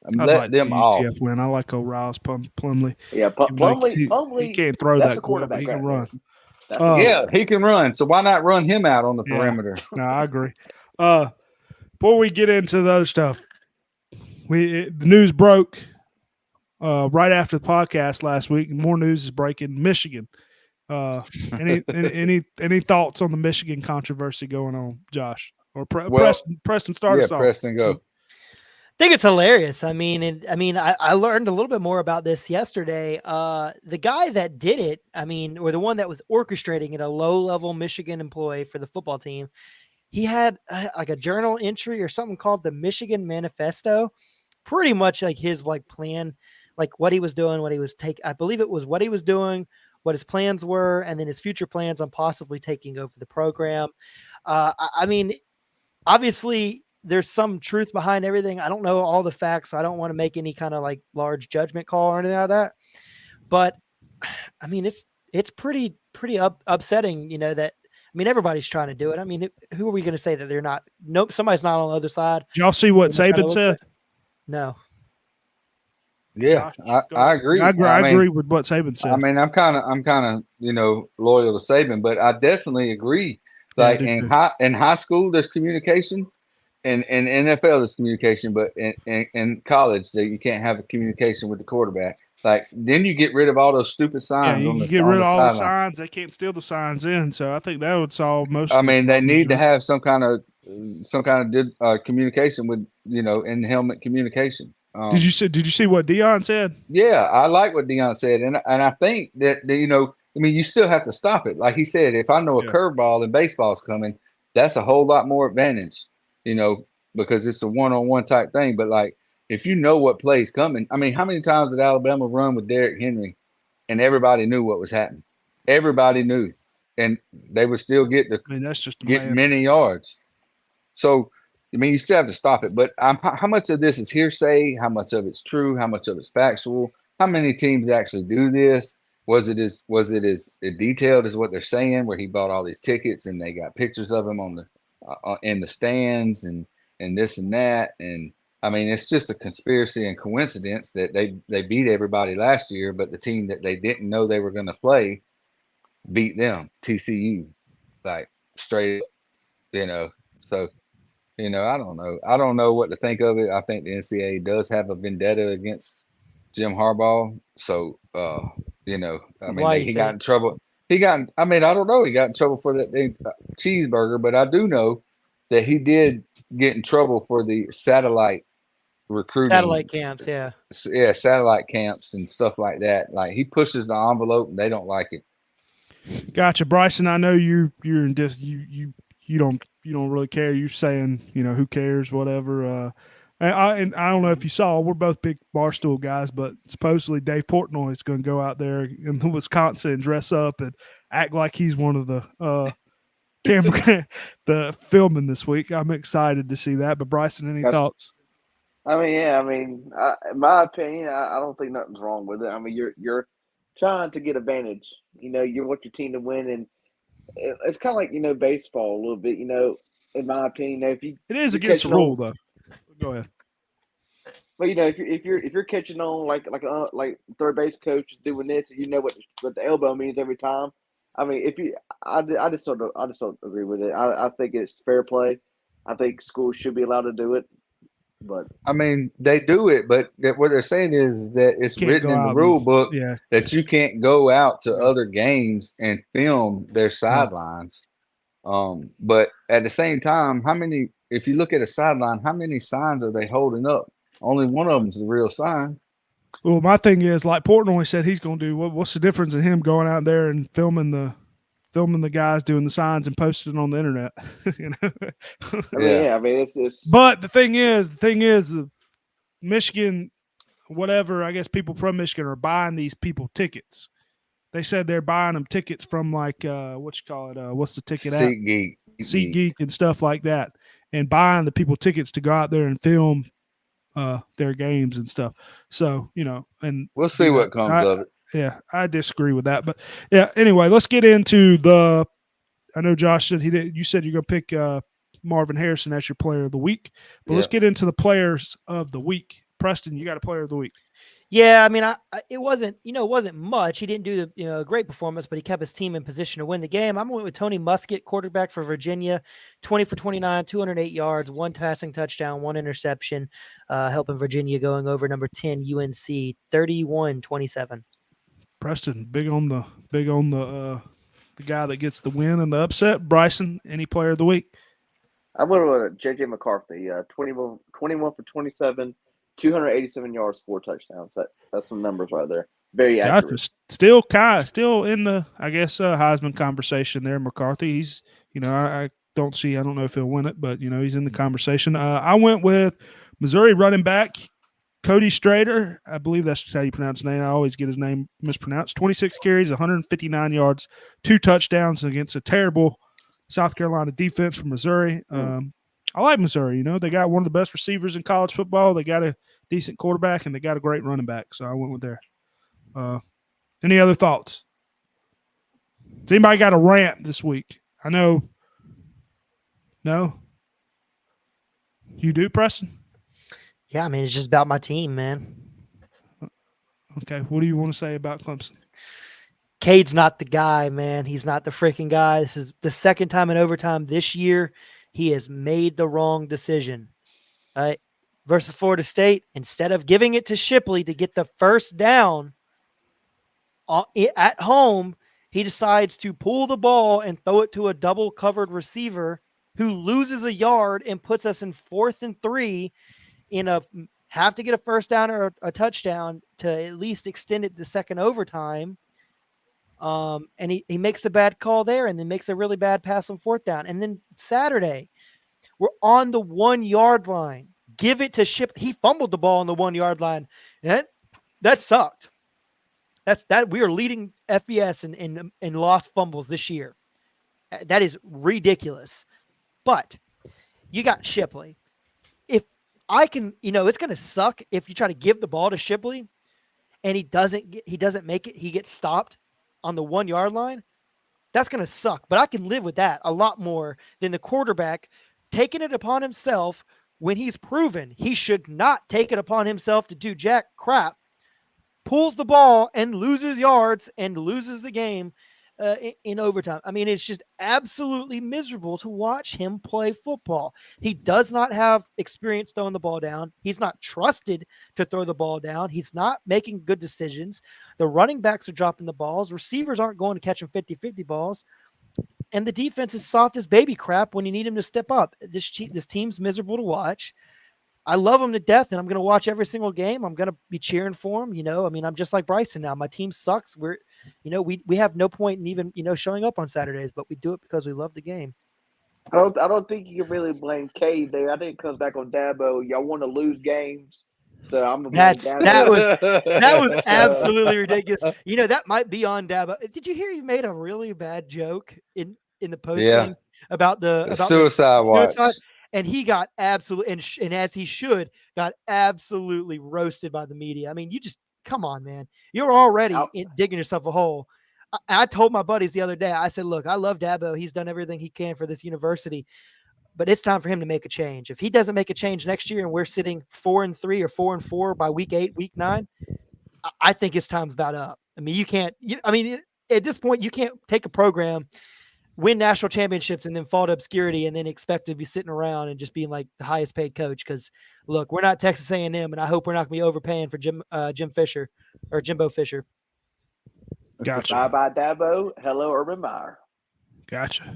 Let them off. Win. I like O'Reilly's Plumlee. Yeah, Plumlee. He can't throw that quarterback. He can run. Yeah, he can run. So why not run him out on the perimeter? No, I agree. Before we get into those stuff, the news broke right after the podcast last week. More news is breaking. Michigan. Any thoughts on the Michigan controversy going on, Josh or Preston? Start us off. Preston, go. I think it's hilarious. I learned a little bit more about this yesterday. The guy that did it, or the one that was orchestrating it, a low-level Michigan employee for the football team, he had like a journal entry or something called the Michigan Manifesto, pretty much like his plan, like what he was doing, what he was I believe it was what he was doing, what his plans were, and then his future plans on possibly taking over the program. Obviously, there's some truth behind everything. I don't know all the facts, so I don't want to make any kind of large judgment call or anything like that. But it's pretty upsetting, that everybody's trying to do it. Who are we going to say that they're not? Nope, somebody's not on the other side. Did y'all see what Saban said? No. Yeah, I agree. I agree with what Saban said. I'm kind of loyal to Saban, but I definitely agree Like do in too. high school, there's communication. In NFL, there's communication, but in college, that you can't have a communication with the quarterback. Like then you get rid of all those stupid Yeah, signs you on get rid the of all the sideline. signs. They can't steal the signs in. So I think that would solve most I of the mean, they problems. need to have some kind of communication with in helmet communication. Did you see what Dion said? Yeah, I like what Dion said, and I think that I mean, you still have to stop it. Like he said, if I know a Yeah. curveball and baseball's coming, that's a whole lot more advantage, because it's a one-on-one type thing. But like, if you know what play's coming, I mean, how many times did Alabama run with Derrick Henry, and everybody knew what was happening? Everybody knew, and they would still get I mean, that's just get man. many yards. So, I mean, you still have to stop it. But how much of this is hearsay? How much of it's true? How much of it's factual? How many teams actually do this? Was it as detailed as what they're saying, where he bought all these tickets and they got pictures of him on the in the stands and this and that? And I mean, it's just a conspiracy and coincidence that they beat everybody last year, but the team that they didn't know they were going to play beat them, TCU, like straight up, So. I don't know. I don't know what to think of it. I think the NCAA does have a vendetta against Jim Harbaugh. So, I mean, Why you he got think? in trouble. I mean, I don't know. He got in trouble for that cheeseburger, but I do know that he did get in trouble for the satellite recruiting. Satellite camps, yeah. Yeah, satellite camps and stuff like that. Like he pushes the envelope and they don't like it. Gotcha, Bryson. I know you're in this. You don't really care. You're saying who cares, whatever. And I don't know if you saw. We're both big Barstool guys, but supposedly Dave Portnoy is going to go out there in Wisconsin and dress up and act like he's one of the camera the filming this week. I'm excited to see that. But Bryson, any thoughts? I mean, yeah. I mean, in my opinion, I don't think nothing's wrong with it. I mean, you're trying to get advantage. You want your team to win, and it's kind of like baseball a little bit. In my opinion, if you It is you're against the catching rule, on, though. Go ahead. but if you're catching on like third base coach is doing this, and you know what the elbow means every time. I mean, I just don't agree with it. I think it's fair play. I think schools should be allowed to do it, but I mean, they do it, but what they're saying is that it's Can't written go in the out rule and- book yeah. that you can't go out to Yeah. other games and film their sidelines. But at the same time, if you look at a sideline, how many signs are they holding up? Only one of them is a real sign. Well, my thing is, like Portnoy said, he's going to do. What's the difference in him going out there and filming the guys doing the signs and posting it on the internet? I mean, yeah. I mean, it's. But the thing is, Michigan, whatever. I guess people from Michigan are buying these people tickets. They said they're buying them tickets from like what you call it? What's the ticket app? SeatGeek and stuff like that, and buying the people tickets to go out there and film their games and stuff. So and we'll see what comes of it. Yeah, I disagree with that, but yeah. Anyway, let's get into the. I know Josh said he did. You said you're going to pick Marvin Harrison as your player of the week, but let's get into the players of the week. Preston, you got a player of the week. Yeah, I mean, it wasn't much. He didn't do the great performance, but he kept his team in position to win the game. I went with Tony Muskett, quarterback for Virginia, 20 for 29, 208 yards, 1 passing touchdown, 1 interception, helping Virginia going over number 10 UNC, 31-27. Preston, big on the guy that gets the win and the upset. Bryson, any player of the week? I went with J.J. McCarthy, 21 for 27, 287 yards, 4 touchdowns. That's some numbers right there. Very accurate. Still in the, I guess, Heisman conversation there. McCarthy, he's, I don't know if he'll win it, but he's in the conversation. I went with Missouri running back Cody Strader. I believe that's how you pronounce his name. I always get his name mispronounced. 26 carries, 159 yards, 2 touchdowns against a terrible South Carolina defense from Missouri. I like Missouri. They got one of the best receivers in college football. They got a decent quarterback, and they got a great running back. So I went with there. Any other thoughts? Has anybody got a rant this week? I know. No? You do, Preston? Yeah, I mean, it's just about my team, man. Okay. What do you want to say about Clemson? Cade's not the guy, man. He's not the freaking guy. This is the second time in overtime this year. He has made the wrong decision. Right? Versus Florida State, instead of giving it to Shipley to get the first down at home, he decides to pull the ball and throw it to a double covered receiver who loses a yard and puts us in 4th and 3 in a have to get a first down or a touchdown to at least extend it to second overtime. And he makes the bad call there and then makes a really bad pass on 4th down. And then Saturday, we're on the 1 yard line. Give it to Shipley. He fumbled the ball on the 1 yard line. That sucked. That we are leading FBS in lost fumbles this year. That is ridiculous. But you got Shipley. If I can, it's going to suck if you try to give the ball to Shipley and he doesn't make it. He gets stopped on the 1 yard line. That's going to suck. But I can live with that a lot more than the quarterback taking it upon himself when he's proven he should not take it upon himself to do jack crap, pulls the ball and loses yards and loses the game in overtime. I mean, it's just absolutely miserable to watch him play football. He does not have experience throwing the ball down. He's not trusted to throw the ball down. He's not making good decisions. The running backs are dropping the balls. Receivers aren't going to catch him 50-50 balls. And the defense is soft as baby crap when you need him to step up. This team's miserable to watch. I love him to death, and I'm going to watch every single game. I'm going to be cheering for him. I mean, I'm just like Bryson now. My team sucks. We have no point in even, showing up on Saturdays, but we do it because we love the game. I don't think you can really blame Cade there. I think it comes back on Dabo. Y'all want to lose games, so I'm gonna blame Dabo. That was absolutely ridiculous. That might be on Dabo. Did you hear he made a really bad joke in the post game about the suicide watch? And he got absolutely, and as he should, got absolutely roasted by the media. I mean, you just, come on, man. You're already digging yourself a hole. I told my buddies the other day, I said, look, I love Dabo. He's done everything he can for this university, but it's time for him to make a change. If he doesn't make a change next year and we're sitting 4-3 or 4-4 by week 8, week 9, I think his time's about up. I mean, at this point, you can't take a program, win national championships, and then fall to obscurity and then expect to be sitting around and just being like the highest paid coach. Because look, we're not Texas A&M, and I hope we're not going to be overpaying for Jim Fisher or Jimbo Fisher. Gotcha. Bye-bye, Dabo. Hello, Urban Meyer. Gotcha.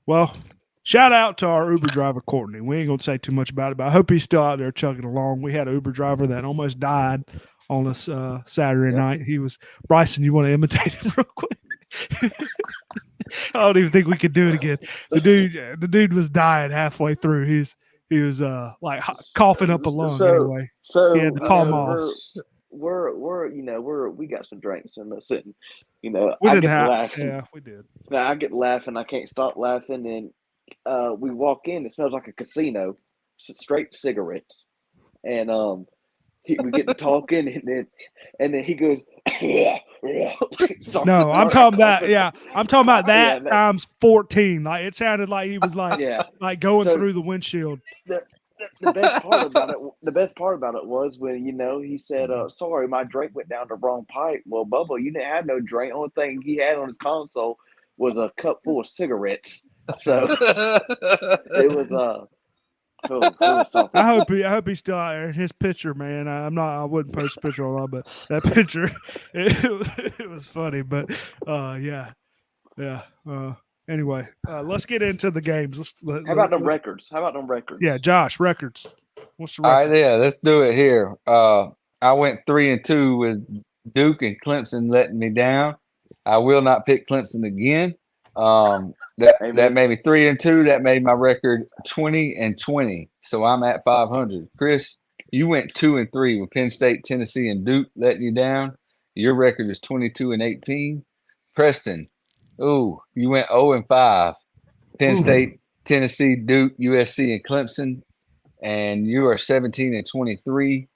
Well, shout out to our Uber driver, Courtney. We ain't going to say too much about it, but I hope he's still out there chugging along. We had an Uber driver that almost died on us Saturday night. He was Bryson. You want to imitate him real quick? I don't even think we could do it again. The dude was dying halfway through. He was like coughing up a lung anyway. So he had the pulmonary. We got some drinks in us, and we I didn't get have. laughing. Yeah, we did. Now I get laughing. I can't stop laughing, and we walk in. It smells like a casino, straight cigarettes, and we get to talking, and then he goes. No, I'm talking about I'm talking about that times 14. Like it sounded like he was like going through the windshield. The best part about it was when he said, "Sorry, my drink went down the wrong pipe." Well, Bubba, you didn't have no drink. Only thing he had on his console was a cup full of cigarettes. So it was something. I hope he's still out there. His picture, man. I wouldn't post a picture on that, but that picture, it was funny. But yeah. Anyway, let's get into the games. How about them records? Yeah, Josh, records. What's the record? All right, yeah, let's do it here. I went 3-2 with Duke and Clemson letting me down. I will not pick Clemson again. That made me 3-2. That made my record 20-20. So I'm at 500. Chris, you went 2-3 with Penn State, Tennessee, and Duke letting you down. Your record is 22-18. Preston, you went 0-5. Penn State, Tennessee, Duke, USC, and Clemson, and you are 17-23.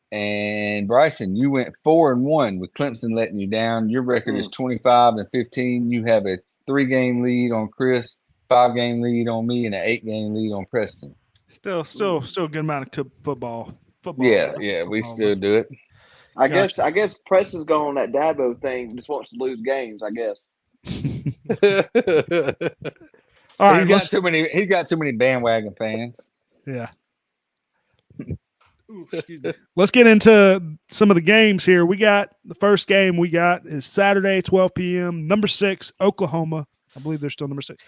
And Bryson, you went 4-1 with Clemson letting you down. Your record is 25-15. You have a 3-game lead on Chris, 5-game lead on me, and an 8-game lead on Preston. Still a good amount of football. Yeah, we still do it. I Gotcha. guess Preston's going on that Dabo thing. Just wants to lose games. I guess. All right, He's got too many. He's got too many bandwagon fans. yeah. Ooh, excuse me. Let's get into some of the games here. We got the first game we got is Saturday, 12 p.m. Number 6, Oklahoma. I believe they're still number 6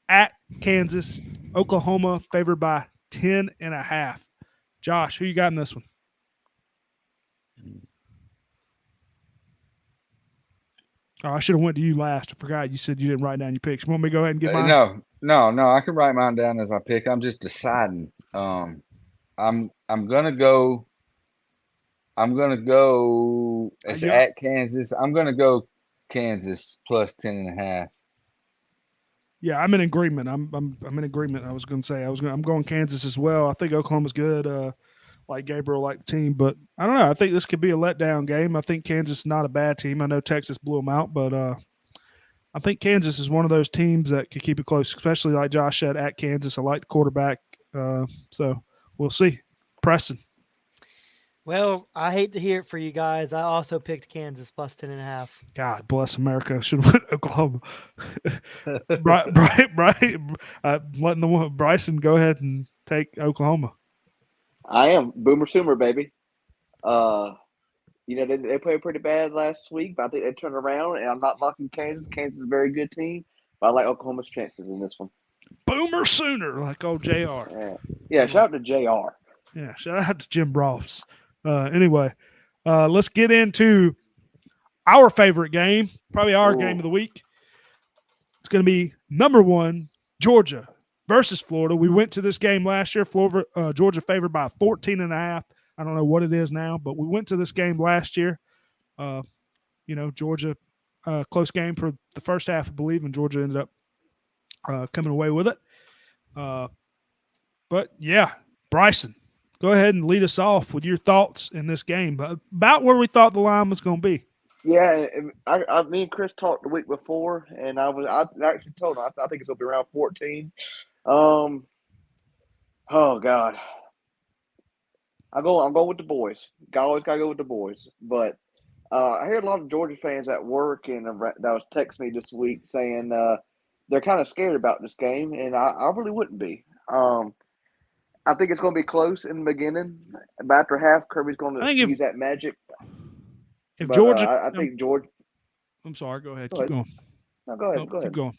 at Kansas. Oklahoma favored by 10.5. Josh, who you got in this one? Oh, I should have went to you last. I forgot you said you didn't write down your picks. You want me to go ahead and get mine? No. I can write mine down as I pick. I'm just deciding. I'm gonna go. It's at Kansas. I'm gonna go Kansas plus 10.5. Yeah, I'm in agreement. I'm in agreement. I was going to say I'm going Kansas as well. I think Oklahoma's good. Like Gabriel, like the team, but I don't know. I think this could be a letdown game. I think Kansas is not a bad team. I know Texas blew them out, but I think Kansas is one of those teams that could keep it close, especially like Josh said at Kansas. I like the quarterback, so we'll see. Preston. Well, I hate to hear it for you guys. I also picked Kansas plus 10.5. God bless America. Should have went Oklahoma. Letting Bryson go ahead and take Oklahoma. I am Boomer Sooner, baby. They played pretty bad last week, but I think they turned around. And I'm not knocking Kansas. Kansas is a very good team, but I like Oklahoma's chances in this one. Boomer Sooner, like old JR. Yeah. Shout out to JR. Yeah, shout out to Jim Ross. Anyway, let's get into our favorite game, probably our game of the week. It's going to be number 1, Georgia versus Florida. We went to this game last year. Georgia favored by 14.5. I don't know what it is now, but we went to this game last year. Georgia, close game for the first half, I believe, and Georgia ended up coming away with it. But yeah, Bryson, go ahead and lead us off with your thoughts in this game about where we thought the line was going to be. Yeah, me and Chris talked the week before, and I actually told him I think it's going to be around 14. Oh God, I'm going with the boys. Always gotta go with the boys. But I heard a lot of Georgia fans at work and that was texting me this week saying they're kind of scared about this game, and I really wouldn't be. I think it's going to be close in the beginning, but after half, Kirby's going to use that magic. If Georgia, I think Georgia. I'm sorry. Go ahead. Keep going. No, go ahead. Go ahead. Keep going.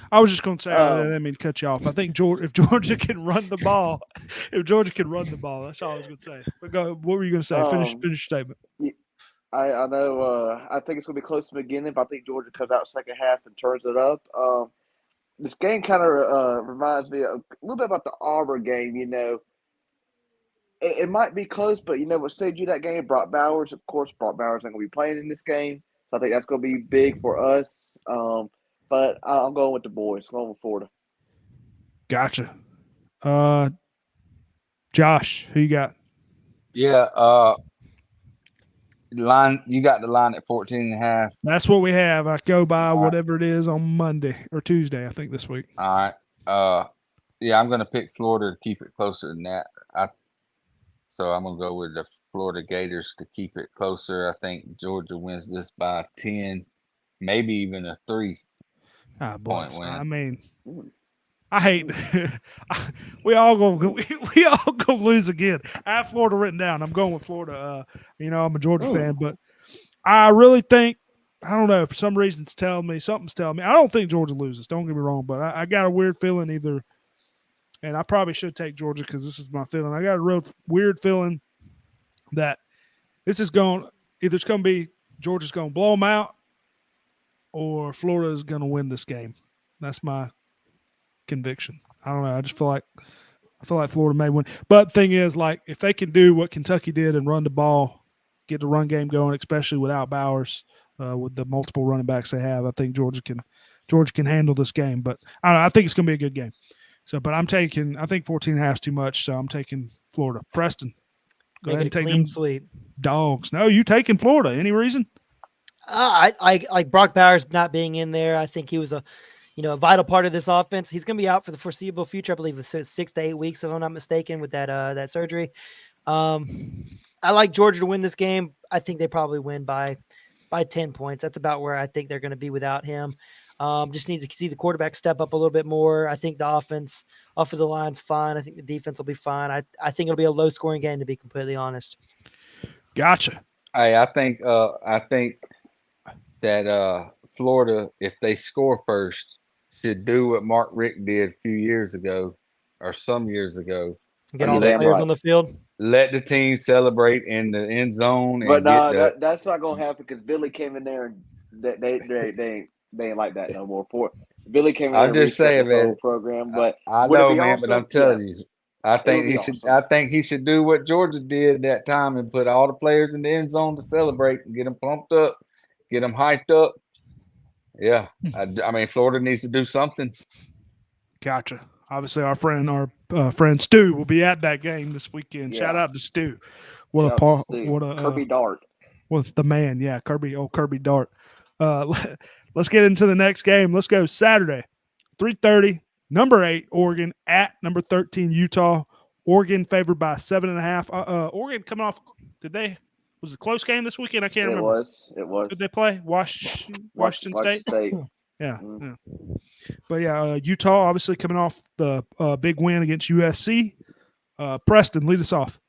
I was just going to say, I didn't mean to cut you off. I think if Georgia can run the ball, that's all I was going to say. But go. What were you going to say? Finish your statement. I know. I think it's going to be close to the beginning, but I think Georgia comes out second half and turns it up. This game kind of reminds me a little bit about the Auburn game. It might be close, but what saved you that game? Brock Bowers. Of course, Brock Bowers ain't going to be playing in this game, so I think that's going to be big for us. But I'm going with the boys. I'm going with Florida. Gotcha. Josh, who you got? Yeah. Line. You got the line at 14.5. That's what we have. I go by whatever it is on Monday or Tuesday, I think, this week. All right. Yeah, I'm going to pick Florida to keep it closer than that. So I'm going to go with the Florida Gators to keep it closer. I think Georgia wins this by 10, maybe even a 3-point win. I mean, I hate we all go lose again. I have Florida written down. I'm going with Florida. I'm a Georgia fan, but I really think I don't know. For some reason, something's telling me. I don't think Georgia loses. Don't get me wrong, but I got a weird feeling either. And I probably should take Georgia because this is my feeling. I got a real weird feeling that this is going either it's going to be Georgia's going to blow them out or Florida is going to win this game. That's my conviction. I don't know. I feel like Florida may win. But the thing is, like, if they can do what Kentucky did and run the ball, get the run game going, especially without Bowers, with the multiple running backs they have, I think Georgia can handle this game. But I don't know. I think it's going to be a good game. So, but I think 14.5 is too much, so I'm taking Florida. Preston, go ahead and take clean sweep. Dogs. No, you taking Florida? Any reason? I like Brock Bowers not being in there. I think he was a vital part of this offense. He's going to be out for the foreseeable future. I believe it's 6 to 8 weeks, if I'm not mistaken, with that surgery. I like Georgia to win this game. I think they probably win by 10 points. That's about where I think they're going to be without him. Just need to see the quarterback step up a little bit more. I think the offensive line's fine. I think the defense will be fine. I think it'll be a low scoring game, to be completely honest. Gotcha. Hey, I think that Florida, if they score first, should do what Mark Richt did a few years ago or some years ago. Get all the players on the field. Let the team celebrate in the end zone. But no, that's not gonna happen because Billy came in there and they ain't like that no more. Billy came in there and reset the whole program. But I know, man. But I'm telling you, I think he should. I think he should do what Georgia did that time and put all the players in the end zone to celebrate and get them pumped up, get them hyped up. Yeah, I mean, Florida needs to do something. Gotcha. Obviously, our friend Stu will be at that game this weekend. Yeah. Shout out to Stu. What a Kirby Dart. With the man, yeah, Kirby Dart. Let's get into the next game. Let's go Saturday, 3:30. Number 8 Oregon at number 13 Utah. Oregon favored by 7.5. Oregon coming off. Was it a close game this weekend? I can't remember. It was. Did they play Washington State? Yeah. Mm-hmm. Yeah. But yeah, Utah obviously coming off the big win against USC. Preston, lead us off.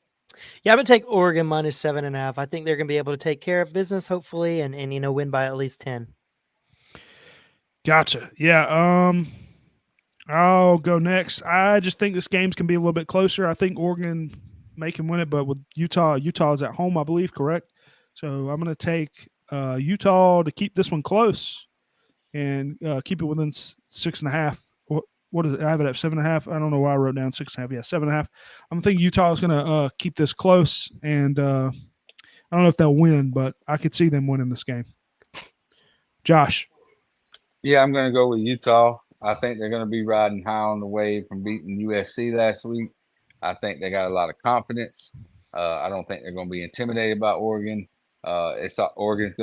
Yeah, I'm gonna take Oregon minus 7.5. I think they're gonna be able to take care of business, hopefully, and win by at least 10. Gotcha. Yeah. I'll go next. I just think this game's can be a little bit closer. I think Oregon may can win it, but with Utah's at home, I believe, correct? So I'm gonna take Utah to keep this one close and keep it within 6.5. What is it? I have it at 7.5. I don't know why I wrote down 6.5. Yeah, 7.5. I'm thinking Utah is going to keep this close, and I don't know if they'll win, but I could see them winning this game. Josh. Yeah, I'm going to go with Utah. I think they're going to be riding high on the wave from beating USC last week. I think they got a lot of confidence. I don't think they're going to be intimidated by Oregon. Oregon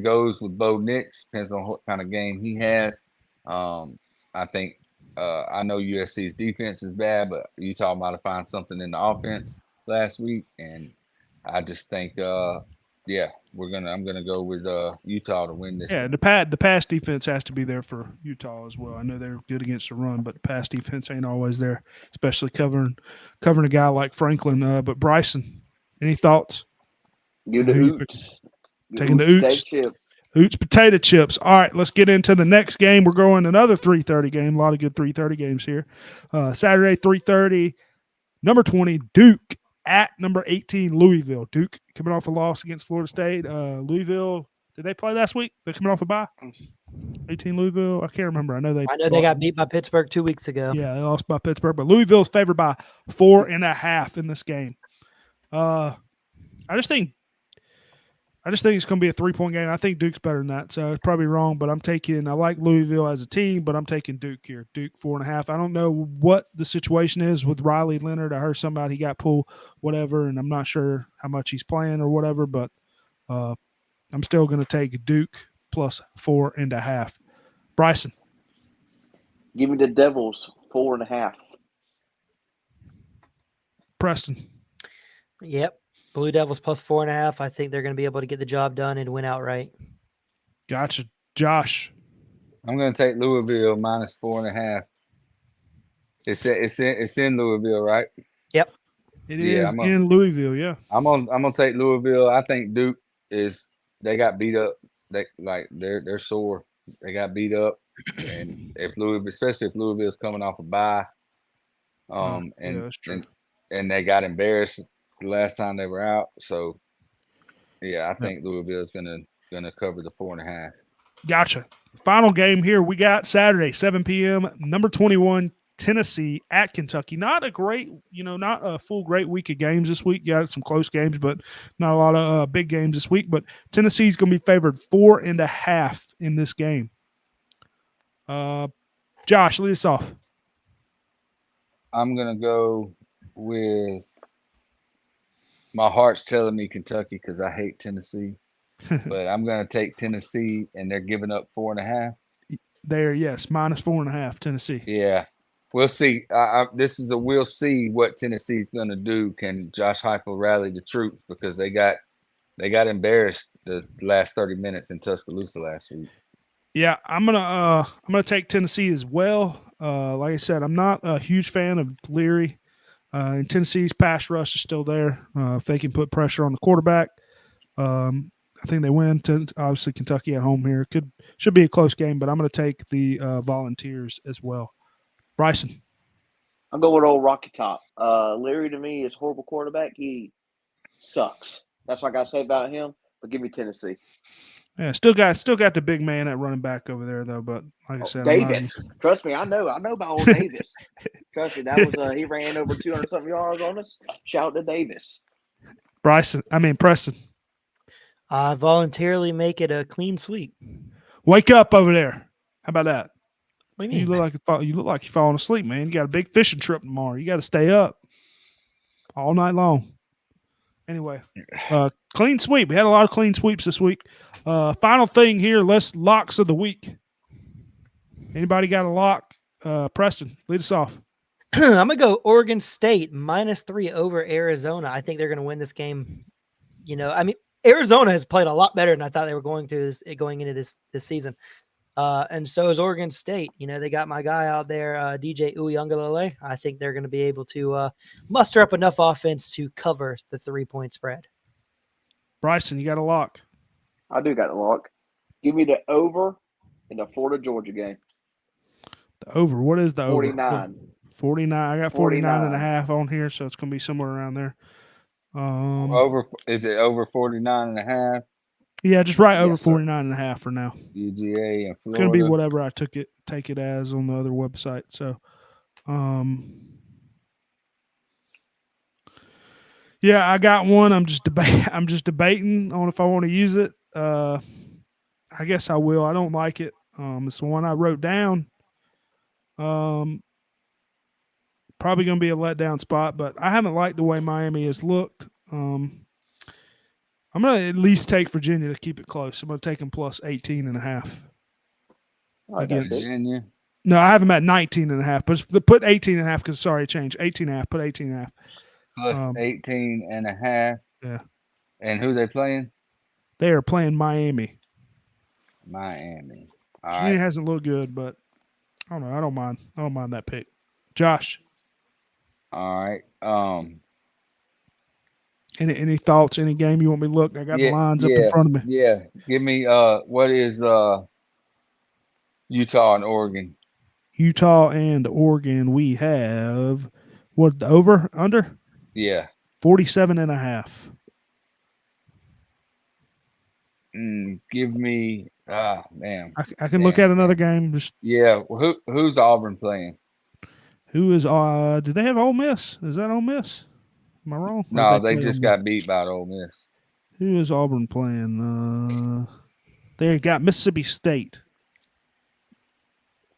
goes with Bo Nix. Depends on what kind of game he has. I think I know USC's defense is bad, but Utah might have found something in the offense last week, and I just think, I'm gonna go with Utah to win this. Yeah, game. the pass defense has to be there for Utah as well. I know they're good against the run, but the pass defense ain't always there, especially covering a guy like Franklin. But Bryson, any thoughts? You the Utes. Taking the Utes. Utes potato chips. All right, let's get into the next game. We're going another 3:30 game. A lot of good 3:30 games here. Saturday, 3:30, number 20, Duke at number 18, Louisville. Duke coming off a loss against Florida State. Louisville, did they play last week? They're coming off a bye? 18 Louisville? I can't remember. I know they got beat by Pittsburgh 2 weeks ago. Yeah, they lost by Pittsburgh, but Louisville's favored by 4.5 in this game. I just think it's going to be a 3-point game. I think Duke's better than that, so it's probably wrong, but I like Louisville as a team, but I'm taking Duke here. Duke 4.5. I don't know what the situation is with Riley Leonard. I heard somebody he got pulled, whatever, and I'm not sure how much he's playing or whatever, but I'm still going to take Duke plus 4.5. Bryson. Give me the Devils 4.5. Preston. Yep. Blue Devils plus 4.5. I think they're going to be able to get the job done and win outright. Gotcha. Josh. I'm going to take Louisville minus 4.5. It's in Louisville, right? Yep. It is in Louisville, yeah. I'm gonna take Louisville. I think Duke they got beat up. They're sore. They got beat up. And especially if Louisville's coming off a bye. That's true. And they got embarrassed the last time they were out. So yeah, I think Louisville's gonna cover the 4.5. Gotcha. Final game here. We got Saturday, 7 p.m. Number 21, Tennessee at Kentucky. Not a full great week of games this week. Got some close games, but not a lot of big games this week. But Tennessee's going to be favored 4.5 in this game. Josh, lead us off. I'm going to go with my heart's telling me Kentucky because I hate Tennessee. But I'm going to take Tennessee, and they're giving up 4.5. There, yes, minus 4.5, Tennessee. Yeah, We'll see. We'll see what Tennessee's going to do. Can Josh Heupel rally the troops because they got embarrassed the last 30 minutes in Tuscaloosa last week. Yeah, I'm gonna take Tennessee as well. Like I said, I'm not a huge fan of Leary. And Tennessee's pass rush is still there. If they can put pressure on the quarterback, I think they win. Obviously, Kentucky at home here should be a close game, but I'm going to take the Volunteers as well. Bryson, I'm going with old Rocky Top. Leary to me is a horrible quarterback. He sucks. That's what I got to say about him. But give me Tennessee. yeah, still got the big man at running back over there though. But like I said, Davis. Trust me, I know about old Davis. Trust me, that was he ran over 200 something yards on us. Shout to Davis. Preston. I voluntarily make it a clean sweep. Wake up over there. How about that? What do you mean? You look like you're falling asleep, man. You got a big fishing trip tomorrow. You got to stay up all night long. Anyway, clean sweep. We had a lot of clean sweeps this week. Final thing here, locks of the week. Anybody got a lock? Preston, lead us off. I'm going to go Oregon State -3 over Arizona. I think they're going to win this game. Arizona has played a lot better than I thought they were going into this season. And so is Oregon State. They got my guy out there, DJ Uiagalelei. I think they're going to be able to muster up enough offense to cover the 3-point spread. Bryson, you got a lock? I do got a lock. Give me the over in the Florida-Georgia game. The over. What is the 49. over? 49. I got 49.5 on here, so it's going to be somewhere around there. Is it over 49.5? Yeah, just right over 49.5 for now. UGA and Florida. It's going to be whatever I take it as on the other website. So, yeah, I got one. I'm just debating on if I want to use it. I guess I will. I don't like it. It's the one I wrote down. Probably going to be a letdown spot, but I haven't liked the way Miami has looked. I'm going to at least take Virginia to keep it close. I'm going to take them plus 18.5. Virginia? No, I have them at 19.5, but put 18.5 because, sorry, it changed. 18.5, put 18.5. Plus 18.5. Yeah. And who they playing? They are playing Miami. Miami. All Virginia right. hasn't looked good, but I don't know. I don't mind that pick. Josh. All right. Any thoughts? Any game you want me to look? I got the lines up in front of me. Yeah. Give me what is Utah and Oregon? Utah and Oregon. We have what, the over under? Yeah. 47.5. Give me man. I can look at another game. Who's Auburn playing? Who is do they have Ole Miss? Is that Ole Miss? Am I wrong? No, they just got beat by Ole Miss. Who is Auburn playing? They got Mississippi State.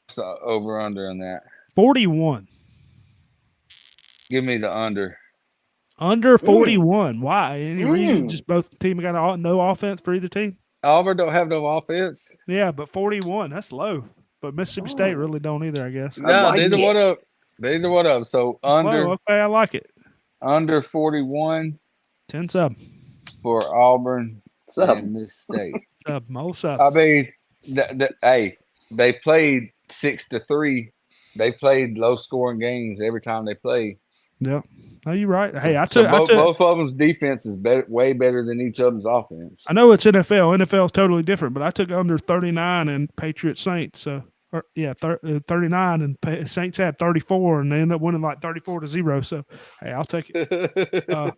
So over under on that. 41. Give me the under. Under 41. Why? Any reason? Just both teams got no offense for either team? Auburn don't have no offense. Yeah, but 41, that's low. But Mississippi State really don't either, I guess. No, neither one of them. So It's under. low. Okay, I like it. Under 41. 10-7. For Auburn and Miss State. Sub. I mean, they played 6-3. They played low-scoring games every time they play. Yeah. No, you're right. Hey, both of them's defense is way better than each of them's offense. I know it's NFL. NFL is totally different, but I took under 39 and Patriots Saints. So, 39 and Saints had 34, and they ended up winning like 34-0. So, hey, I'll take it.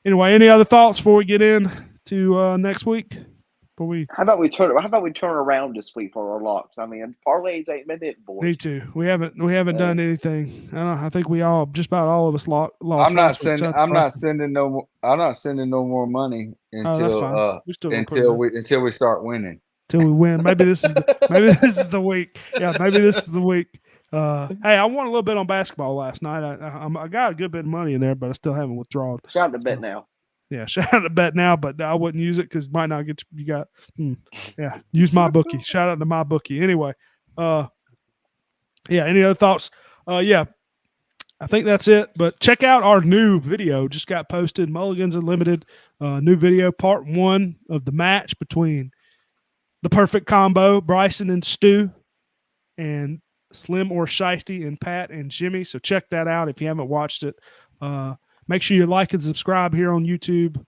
Anyway, any other thoughts before we get in to next week? How about we turn around this week for our locks? I mean, parlays ain't been it, boys. Me too. We haven't done anything. I think we just about all of us lost. I'm not sending no more money until we start winning. Till we win. Maybe this is the week. Yeah, maybe this is the week. Hey, I won a little bit on basketball last night. I got a good bit of money in there, but I still haven't withdrawn. Shout out to Bet Now. Yeah, shout out to Bet Now, but I wouldn't use it because it might not get you got. Yeah, use my bookie. Shout out to my bookie. Anyway, yeah. Any other thoughts? Yeah, I think that's it. But check out our new video. Just got posted. Mulligans Unlimited. New video, part 1 of the match between the perfect combo, Bryson and Stu, and Slim or Shiesty and Pat and Jimmy. So check that out if you haven't watched it. Make sure you like and subscribe here on YouTube.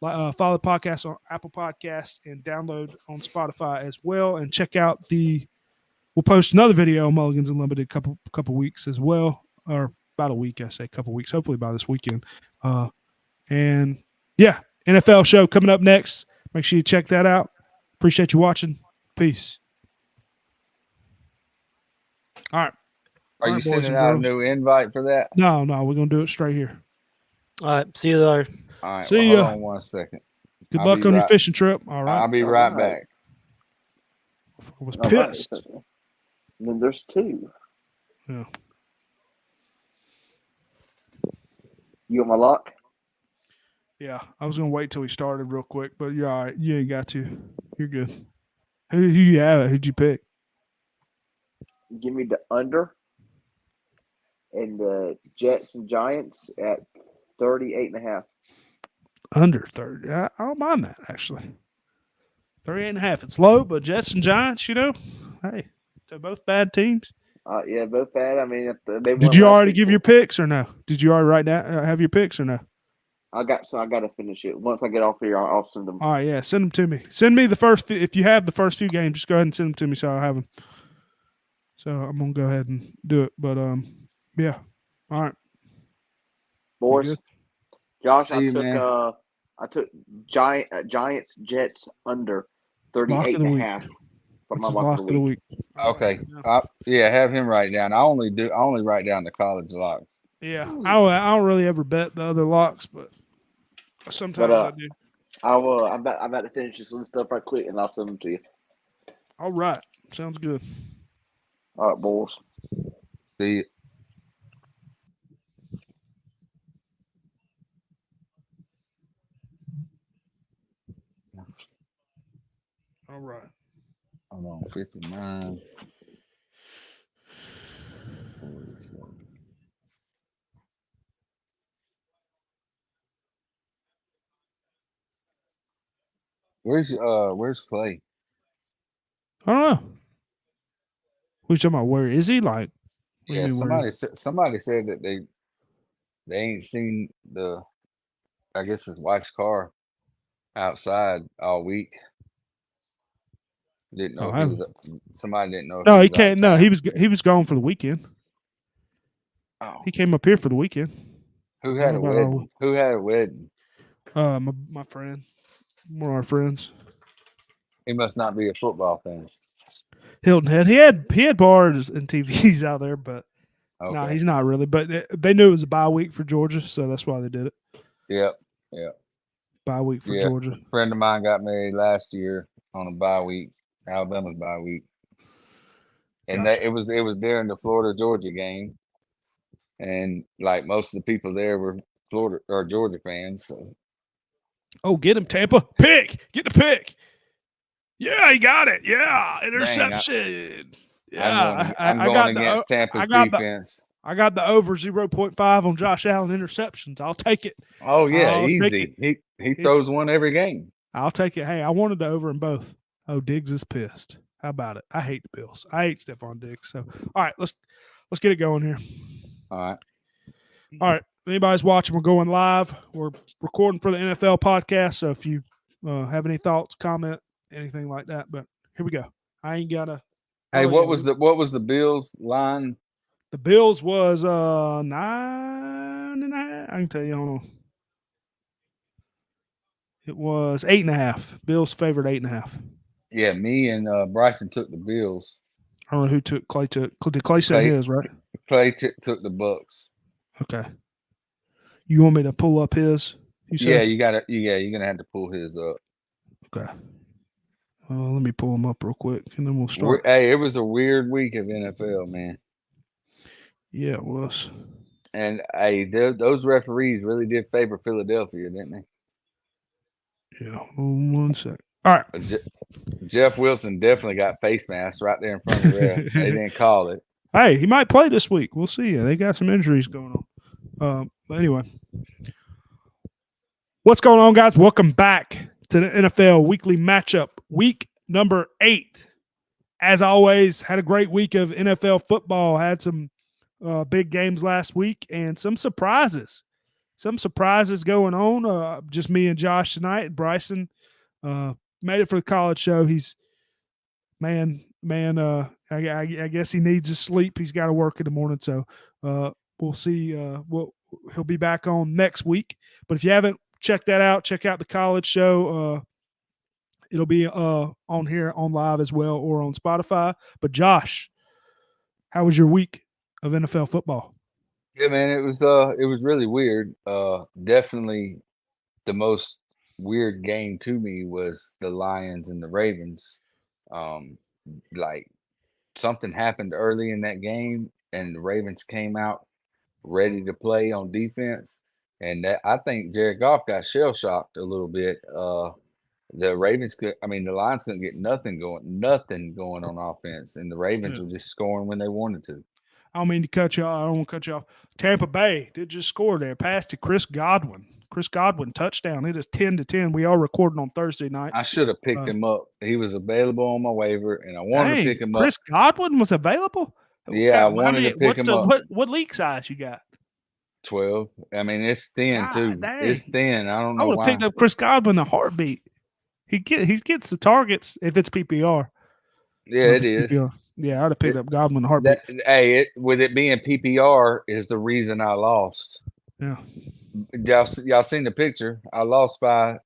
Follow the podcast on Apple Podcasts and download on Spotify as well. And check out we'll post another video on Mulligans Unlimited couple weeks as well, or about a week, I say a couple weeks, hopefully by this weekend. And yeah, NFL show coming up next. Make sure you check that out. Appreciate you watching. Peace. All right. Are you sending out a new invite for that? No, we're gonna do it straight here. All right. See you there. All right. See hold ya. on 1 second. Good luck on your fishing trip. All right. I'll be right back. I was pissed. And then there's 2. Yeah. You got my lock? Yeah, I was gonna wait till we started real quick, but you're all right. Yeah, you got to. You're good. Who you have? Who'd you pick? Give me the under and the Jets and Giants at 38.5. Under 30. I don't mind that, actually. 38.5. It's low, but Jets and Giants, hey, they're both bad teams. Yeah, both bad. I mean, they Did you already give your picks or no? Did you already write down have your picks or no? I got to finish it. Once I get off here, I'll send them. All right, yeah, send them to me. Send me the first. If you have the first few games, just go ahead and send them to me so I'll have them. So I'm gonna go ahead and do it. But yeah. All right, boys. Josh, I took Giants Jets under 38.5 for my lock of the week. Okay. Yeah, have him write down. I only write down the college locks. Yeah, I don't really ever bet the other locks, but sometimes I do. I'm about to finish this list up right quick, and I'll send them to you. All right, sounds good. All right, boys. See you. All right. I'm on 59. Where's Clay? I don't know. Who's talking about? Where is he? Like, Yeah, somebody said that they ain't seen I guess his wife's car outside all week. Didn't know if he was somebody didn't know. No, he can't. No, he was gone for the weekend. Oh. He came up here for the weekend. Who had a wedding? Who had a wedding? My friend, one of our friends. He must not be a football fan. Hilton Head. He had bars and TVs out there, but no, he's not really. But they knew it was a bye week for Georgia, so that's why they did it. Yep. Bye week for Georgia. A friend of mine got married last year on a bye week, Alabama's bye week, and Gotcha. it was during the Florida Georgia game, and like most of the people there were Florida or Georgia fans. So. Oh, get him, Tampa! Get the pick! Yeah, he got it. Yeah, interception. I'm going against Tampa's defense. I got the over 0.5 on Josh Allen interceptions. I'll take it. Oh yeah, easy. He throws one every game. I'll take it. Hey, I wanted the over in both. Oh, Diggs is pissed. How about it? I hate the Bills. I hate Stephon Diggs. So, all right, let's get it going here. All right. If anybody's watching, we're going live. We're recording for the NFL podcast. So if you have any thoughts, comment, anything like that, but here we go. I ain't got a. Hey, what was the Bills line? The Bills was 9.5. I can tell you. Hold on. It was 8.5. Bills favored 8.5. Yeah, me and Bryson took the Bills. I don't know who took. Clay took. Did Clay say his, right? Clay took the Bucks. Okay. You want me to pull up his? Yeah, you gotta. Yeah, you're gonna have to pull his up. Okay. Let me pull him up real quick, and then we'll start. Hey, it was a weird week of NFL, man. Yeah, it was. And hey, those referees really did favor Philadelphia, didn't they? Yeah. Hold on 1 sec. All right. Jeff Wilson definitely got face masks right there in front of the ref. They didn't call it. Hey, he might play this week. We'll see. They got some injuries going on. But anyway, what's going on, guys? Welcome back to the NFL Weekly Matchup, week number 8. As always, had a great week of NFL football. Had some big games last week and some surprises. Some surprises going on. Just me and Josh tonight. Bryson made it for the college show. He's man. I guess he needs his sleep. He's got to work in the morning, so we'll see. He'll be back on next week. But if you haven't checked that out, check out the college show. It'll be on here on live as well or on Spotify. But Josh, how was your week of NFL football? Yeah, man, it was really weird. Definitely the most weird game to me was the Lions and the Ravens. Like something happened early in that game, and the Ravens came out ready to play on defense. And that, I think Jared Goff got shell shocked a little bit. The Lions couldn't get nothing going on offense, and the Ravens were just scoring when they wanted to. I don't mean to cut you off. I don't want to cut you off. Tampa Bay did just score there. Pass to Chris Godwin. Chris Godwin touchdown. It is 10-10. We are recording on Thursday night. I should have picked him up. He was available on my waiver, and I wanted to pick him up. Chris Godwin was available? Yeah, I wanted to pick him up. What league size you got? 12. I mean, it's thin too. Dang. It's thin. I don't know I would why. have picked up Chris Godwin in a heartbeat. He gets the targets if it's PPR. Yeah, it is. PPR. Yeah, I'd have picked up Godwin in a heartbeat. With it being PPR is the reason I lost. Yeah. Y'all seen the picture? I lost by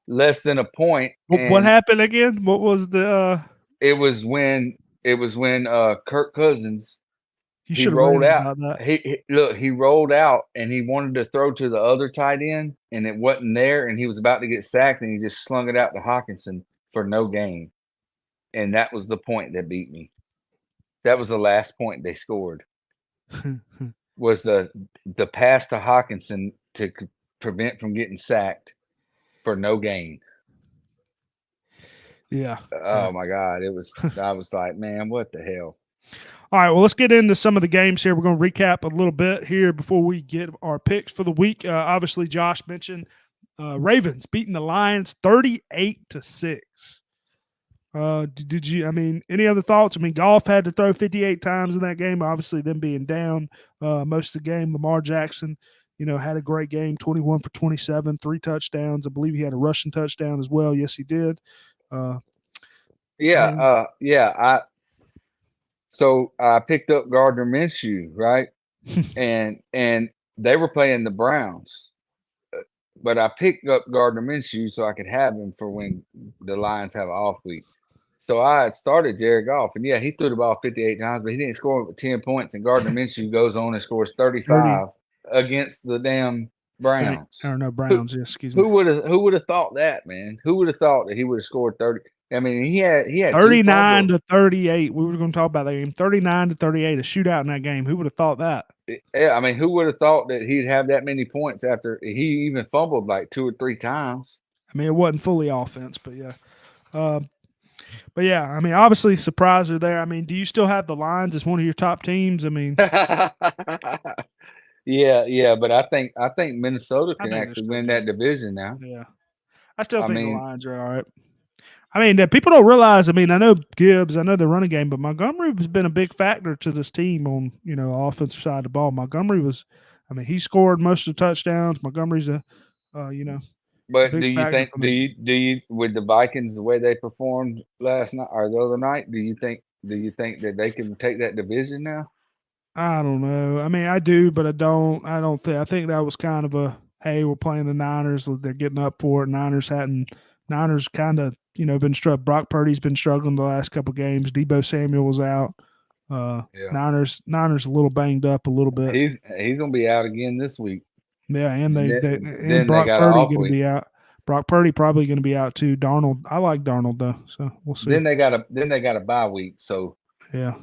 less than a point. What happened again? What was the? It was when Kirk Cousins. He rolled out. He rolled out and he wanted to throw to the other tight end, and it wasn't there, and he was about to get sacked, and he just slung it out to Hawkinson for no gain. And that was the point that beat me. That was the last point they scored. Was the pass to Hawkinson to prevent from getting sacked for no gain. Yeah. Oh my God. I was like, man, what the hell? All right, well, let's get into some of the games here. We're going to recap a little bit here before we get our picks for the week. Obviously, Josh mentioned Ravens beating the Lions 38-6. Did you? I mean, any other thoughts? I mean, Goff had to throw 58 times in that game. Obviously, them being down most of the game. Lamar Jackson, had a great game, 21 for 27, 3 touchdowns. I believe he had a rushing touchdown as well. Yes, he did. So I picked up Gardner Minshew, right? and they were playing the Browns. But I picked up Gardner Minshew so I could have him for when the Lions have an off week. So I had started Jared Goff, and he threw the ball 58 times, but he didn't score with 10 points. And Gardner Minshew goes on and scores 35 against the damn Browns. Browns. Yes, excuse me. Who would have thought that, man? Who would have thought that he would have scored 30? I mean, he had 39-38. We were going to talk about that game. 39-38, a shootout in that game. Who would have thought that? Yeah, I mean, who would have thought that he'd have that many points after he even fumbled like 2 or 3 times? I mean, it wasn't fully offense, but yeah. But yeah, I mean, obviously, surprise are there. I mean, do you still have the Lions as one of your top teams? I mean, yeah, but I think Minnesota can actually win that division now. Yeah, I still think the Lions are all right. I mean, people don't realize. I mean, I know Gibbs, I know the running game, but Montgomery has been a big factor to this team on offensive side of the ball. Montgomery was, I mean, he scored most of the touchdowns. Montgomery's But do you think with the Vikings the way they performed last night or the other night? Do you think that they can take that division now? I don't know. I mean, I do, but I don't. I think that was kind of a hey, we're playing the Niners. They're getting up for it. Niners kind of been struck. Brock Purdy's been struggling the last couple of games. Deebo Samuel was out. Niners a little banged up a little bit. He's gonna be out again this week. Yeah, and Brock Purdy going to be out. Brock Purdy probably going to be out too. Darnold, I like Darnold though, so we'll see. Then they got a bye week, so yeah,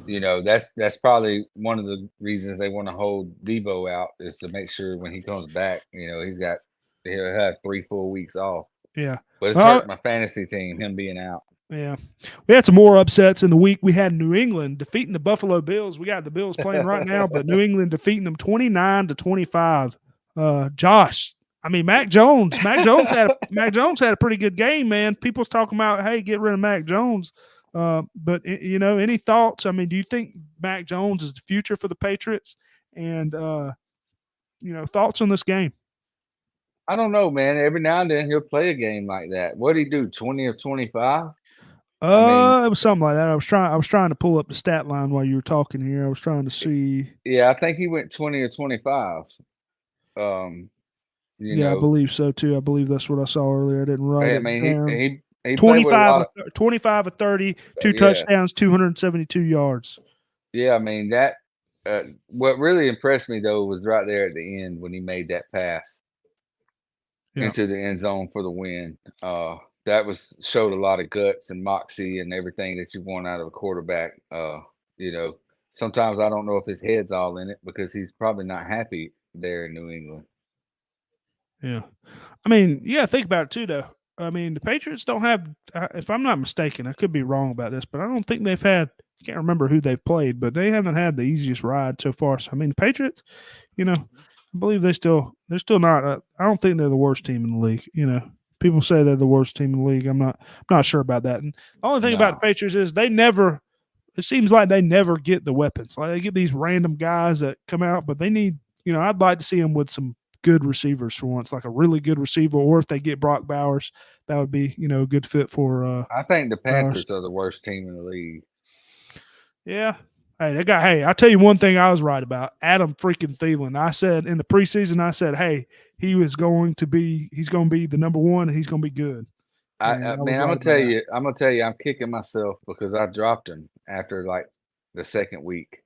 that's probably one of the reasons they want to hold Deebo out is to make sure when he comes back, he'll have 3 full weeks off. Yeah, but it's hurt my fantasy team him being out. Yeah. We had some more upsets in the week. We had New England defeating the Buffalo Bills. We got the Bills playing right now, but New England defeating them 29-25. Josh, I mean Mac Jones. Mac Jones had a pretty good game, man. People's talking about, hey, get rid of Mac Jones. But any thoughts? I mean, do you think Mac Jones is the future for the Patriots? And thoughts on this game? I don't know, man. Every now and then he'll play a game like that. What'd he do? 20 or 25? I mean, It was something like that. I was trying to pull up the stat line while you were talking here. I was trying to see. yeah, I think he went 20 or 25. Yeah, I believe so too. I believe that's what I saw earlier. I didn't write I it mean, down. he played with a lot of 25 of 30, two yeah. touchdowns, 272 yards. Yeah, I mean that. What really impressed me though was right there at the end when he made that pass into the end zone for the win. That showed a lot of guts and moxie and everything that you want out of a quarterback. Sometimes I don't know if his head's all in it because he's probably not happy there in New England. Yeah. I mean, think about it too, though. I mean, the Patriots don't have, if I'm not mistaken, I could be wrong about this, but I don't think they've had, I can't remember who they've played, but they haven't had the easiest ride so far. So, I mean, the Patriots, I believe they're still not, I don't think they're the worst team in the league. People say they're the worst team in the league. I'm not sure about that. And the only thing about the Patriots is it seems like they never get the weapons. Like they get these random guys that come out, but they need, I'd like to see them with some good receivers for once, like a really good receiver, or if they get Brock Bowers, that would be, a good fit for I think the Panthers Bowers. are the worst team in the league. Yeah. Hey, I'll tell you one thing I was right about. Adam freaking Thielen. I said in the preseason, hey, he's going to be the number one and he's going to be good. I'm gonna tell you, I'm kicking myself because I dropped him after like the second week.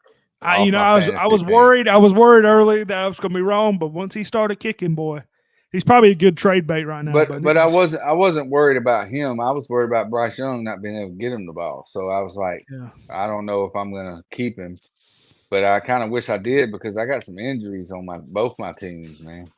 I was worried. I was worried early that I was going to be wrong, but once he started kicking, boy, he's probably a good trade bait right now. But I wasn't worried about him. I was worried about Bryce Young not being able to get him the ball. So I was like, I don't know if I'm gonna keep him, but I kind of wish I did because I got some injuries on both my teams, man.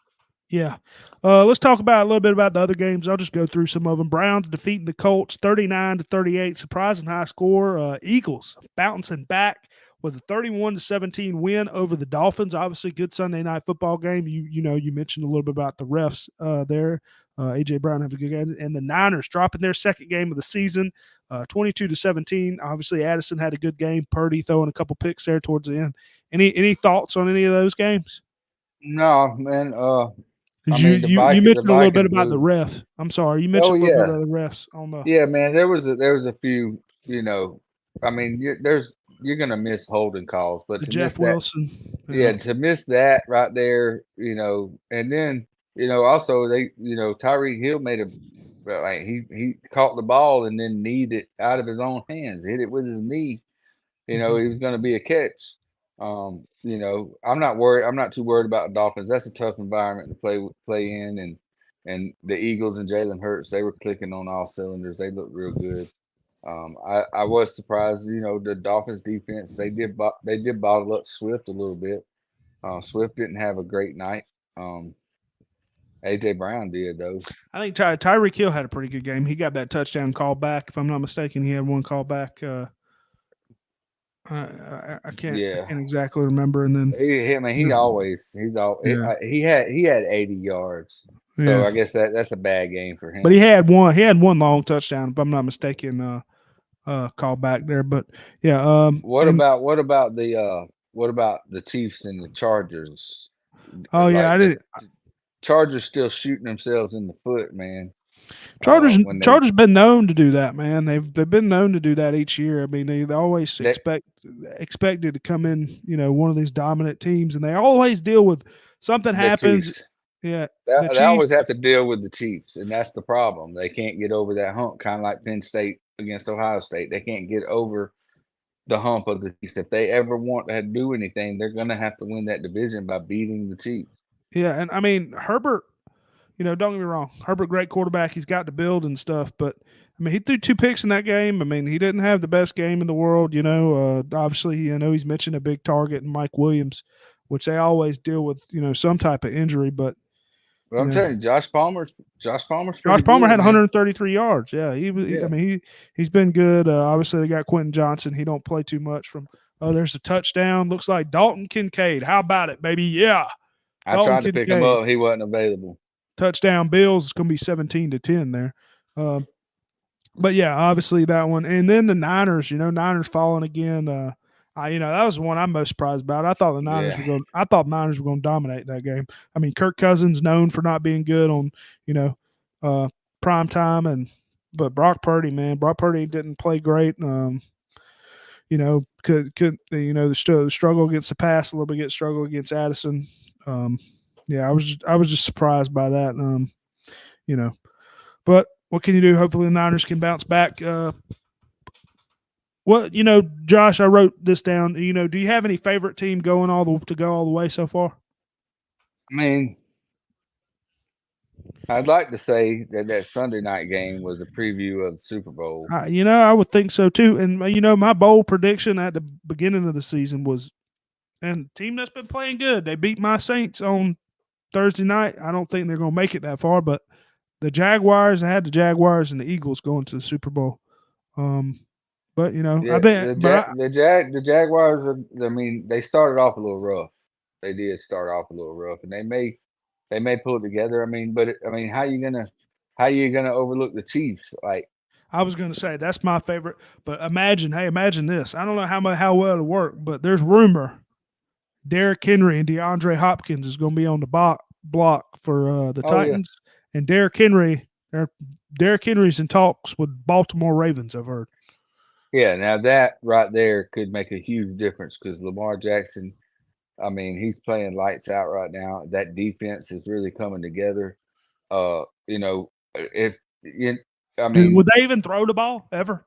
Yeah. Let's talk about a little bit about the other games. I'll just go through some of them. Browns defeating the Colts 39-38, surprising high score. Eagles bouncing back with a 31-17 win over the Dolphins. Obviously, good Sunday night football game. You mentioned a little bit about the refs there. AJ Brown have a good game, and the Niners dropping their second game of the season, 22-17. Obviously, Addison had a good game. Purdy throwing a couple picks there towards the end. Any thoughts on any of those games? No, man. You mentioned a little bit about the refs. I'm sorry, you mentioned a little bit about the refs on the. Yeah, man. There was a few. I mean, you're gonna miss holding calls, but to Jeff miss Wilson. that, to miss that right there, and then also they, Tyreek Hill made he caught the ball and then kneed it out of his own hands, hit it with his knee. It was gonna be a catch. I'm not worried. I'm not too worried about the Dolphins. That's a tough environment to play in, and the Eagles and Jalen Hurts, they were clicking on all cylinders. They looked real good. I was surprised. The Dolphins defense, they did bottle up Swift a little bit. Swift didn't have a great night. AJ Brown did though. I think Tyreek Hill had a pretty good game. He got that touchdown call back. If I'm not mistaken, he had one call back. I can't exactly remember. And then he had 80 yards. So I guess that's a bad game for him. But he had one long touchdown, if I'm not mistaken, call back there. But yeah. What about the Chiefs and the Chargers? Oh yeah, I did. Chargers still shooting themselves in the foot, man. Chargers been known to do that, man. They've been known to do that each year. I mean, they always expected to come in, one of these dominant teams, and they always deal with something happens. Chiefs. Yeah, they always have to deal with the Chiefs, and that's the problem. They can't get over that hump, kind of like Penn State against Ohio State. They can't get over the hump of the Chiefs. If they ever want to do anything, they're going to have to win that division by beating the Chiefs. Yeah, and I mean, Herbert, don't get me wrong. Herbert, great quarterback. He's got to build and stuff, but I mean, he threw 2 picks in that game. I mean, he didn't have the best game in the world. Obviously, he's mentioned a big target in Mike Williams, which they always deal with, some type of injury. But Well, I'm telling you, Josh Palmer's pretty Josh Palmer good, had man. 133 yards. Yeah, he was. Yeah. I mean, he's been good. Obviously, they got Quentin Johnson. He don't play too much from. Oh, there's a touchdown. Looks like Dalton Kincaid. How about it, baby? Yeah. I tried to pick him up. He wasn't available. Touchdown Bills is going to be 17-10 there. But yeah, obviously that one. And then the Niners, Niners falling again. That was the one I'm most surprised about. I thought the Niners were going. I thought Niners were going to dominate that game. I mean, Kirk Cousins known for not being good on prime time, but Brock Purdy didn't play great. Could the struggle against the pass a little bit, struggle against Addison. I was just surprised by that. But what can you do? Hopefully the Niners can bounce back. Josh, I wrote this down. Do you have any favorite team going all the way so far? I mean, I'd like to say that Sunday night game was a preview of the Super Bowl. I would think so too. And my bold prediction at the beginning of the season was, and team that's been playing good. They beat my Saints on Thursday night. I don't think they're going to make it that far, but the Jaguars, I had the Jaguars and the Eagles going to the Super Bowl. But I think the Jaguars are. I mean, they started off a little rough. They did start off a little rough, and they may pull it together. I mean, how you gonna overlook the Chiefs? Like, I was going to say that's my favorite. But imagine this. I don't know how well it'll work, but there's rumor Derrick Henry and DeAndre Hopkins is going to be on the block for the Titans. Yeah. And Derrick Henry's in talks with Baltimore Ravens, I've heard. Yeah, now that right there could make a huge difference because Lamar Jackson, I mean, he's playing lights out right now. That defense is really coming together. Would they even throw the ball ever?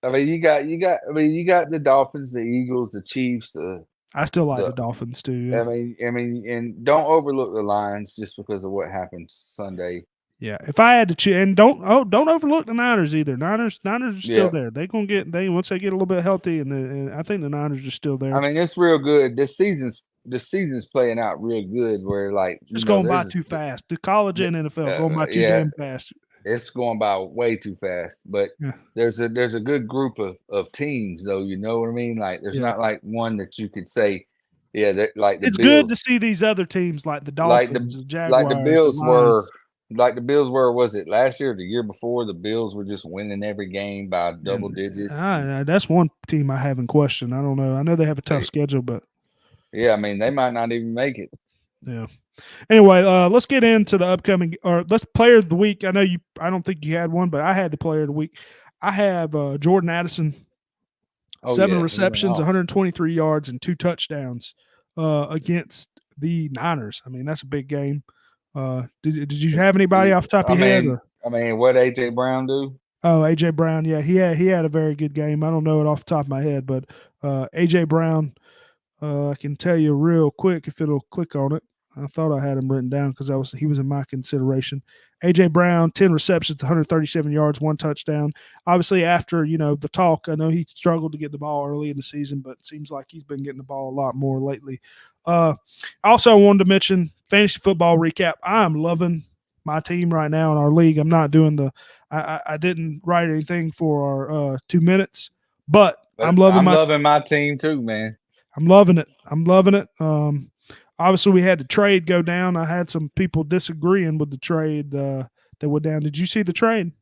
I mean, you got the Dolphins, the Eagles, the Chiefs. I still like the Dolphins too. Yeah. I mean, and don't overlook the Lions just because of what happened Sunday. Yeah, if I had to and don't overlook the Niners either. Niners are still there. They're gonna get once they get a little bit healthy, and I think the Niners are still there. I mean, it's real good. This season's playing out real good. Where like it's going by too fast. The college and NFL going by too damn fast. It's going by way too fast. But there's a good group of teams though. You know what I mean? Like there's not like one that you could say. Yeah, like the it's Bills, good to see these other teams like the Dolphins, the Jaguars, like the Bills were. Like the Bills were, was it last year or the year before? The Bills were just winning every game by double digits. That's one team I have in question. I don't know. I know they have a tough schedule, but I mean, they might not even make it. Yeah. Anyway, let's get into the upcoming let's player of the week. I don't think you had one, but I had the player of the week. I have Jordan Addison, 7 receptions, 123 yards, and 2 touchdowns against the Niners. I mean, that's a big game. Did you have anybody off the top of your head? I mean, what AJ Brown do? Oh, AJ Brown, yeah, he had a very good game. I don't know it off the top of my head, but AJ Brown, I can tell you real quick if it'll click on it. I thought I had him written down because he was in my consideration. AJ Brown, 10 receptions, 137 yards, 1 touchdown. Obviously, after the talk, I know he struggled to get the ball early in the season, but it seems like he's been getting the ball a lot more lately. Also, I wanted to mention fantasy football recap. I'm loving my team right now in our league. I'm not doing I didn't write anything for our 2 minutes, but I'm loving my team too, man. I'm loving it. Obviously, we had the trade go down. I had some people disagreeing with the trade that went down. Did you see the trade?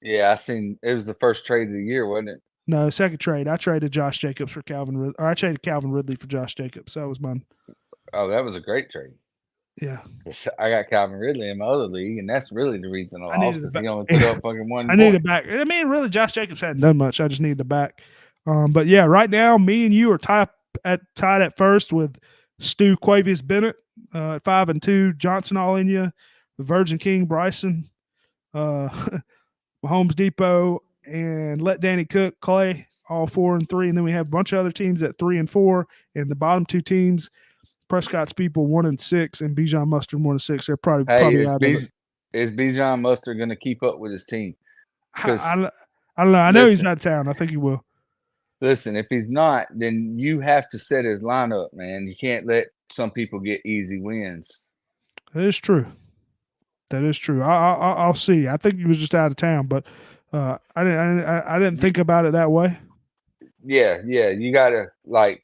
Yeah, I seen. It was the first trade of the year, wasn't it? No, second trade. I traded Josh Jacobs for Calvin Ridley. Or I traded Calvin Ridley for Josh Jacobs. That was mine. Oh, that was a great trade. Yeah. I got Calvin Ridley in my other league, and that's really the reason I lost because he only put up fucking 1 I needed back. I mean, really, Josh Jacobs hadn't done much. I just needed the back. But yeah, right now, me and you are tied at first with Stu Quavius Bennett at 5-2, Johnson all in you, the Virgin King Bryson, Mahomes Depot, and Let Danny Cook, Clay, all 4-3, and then we have a bunch of other teams at 3-4, and the bottom 2 teams, Prescott's people 1-6, and Bijan Mustard 1-6. They're probably out of it. Is Bijan Mustard going to keep up with his team? I don't know. I know he's out of town. I think he will. Listen, if he's not, then you have to set his lineup, man. You can't let some people get easy wins. That is true. That is true. I'll see. I think he was just out of town, but I didn't think about it that way. Yeah, you gotta like.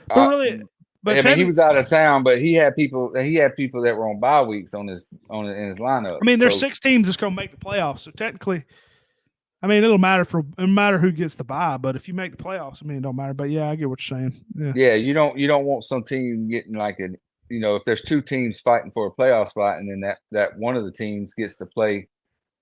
But really, but I mean, he was out of town, but he had people. He had people that were on bye weeks in his lineup. I mean, there's 6 teams that's going to make the playoffs, so technically, I mean, it'll matter who gets the bye. But if you make the playoffs, I mean, it don't matter. But yeah, I get what you're saying. Yeah, you don't want some team getting like a, if there's 2 teams fighting for a playoff spot, and then that one of the teams gets to play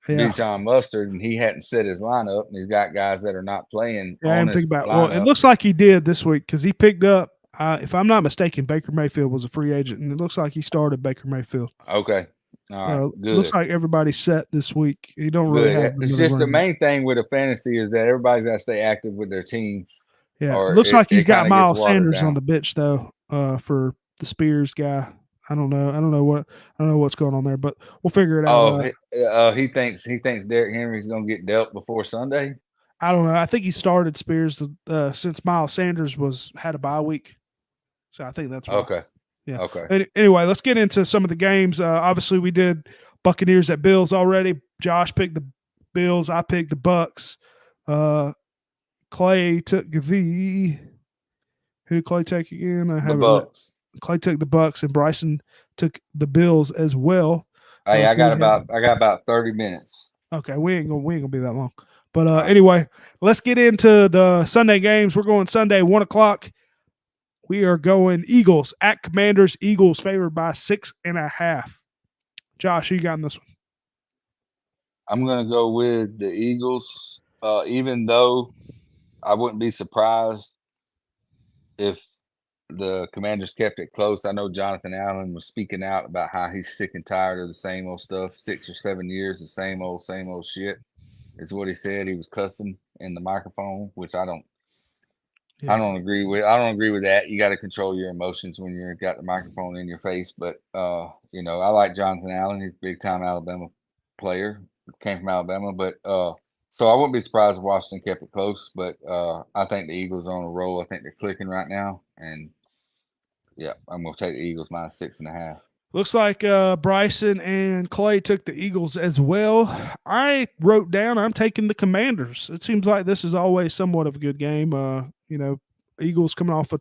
Bijan Mustard, and he hadn't set his lineup, and he's got guys that are not playing. Yeah, I didn't think about it. Well, it looks like he did this week because he picked up. If I'm not mistaken, Baker Mayfield was a free agent, and it looks like he started Baker Mayfield. Okay. All right. Good. Looks like everybody's set this week. You don't really have. It's just the main thing with a fantasy is that everybody's got to stay active with their team. Yeah, it looks like he's got Miles Sanders on the bench though, for the Spears guy. I don't know what's going on there, but we'll figure it out. He thinks Derrick Henry's going to get dealt before Sunday. I don't know. I think he started Spears since Miles Sanders had a bye week, so I think that's why. Okay. Yeah. Okay. Anyway, let's get into some of the games. Obviously, we did Buccaneers at Bills already. Josh picked the Bills. I picked the Bucks. Clay took the. Who did Clay take again? The Bucks. Clay took the Bucks, and Bryson took the Bills as well. Hey, I got about 30 minutes. Okay, we ain't gonna be that long. But anyway, let's get into the Sunday games. We're going Sunday, 1:00. We are going Eagles at Commanders. Eagles favored by 6.5. Josh, who you got in this one? I'm going to go with the Eagles, even though I wouldn't be surprised if the Commanders kept it close. I know Jonathan Allen was speaking out about how he's sick and tired of the same old stuff. 6 or 7 years, the same old shit is what he said. He was cussing in the microphone, which I don't agree with. I don't agree with that. You got to control your emotions when you've got the microphone in your face. But, I like Jonathan Allen. He's a big-time Alabama player. Came from Alabama. But so I wouldn't be surprised if Washington kept it close. But I think the Eagles are on a roll. I think they're clicking right now. And, yeah, I'm going to take the Eagles minus 6.5. Looks like Bryson and Clay took the Eagles as well. I wrote down I'm taking the Commanders. It seems like this is always somewhat of a good game. Eagles coming off a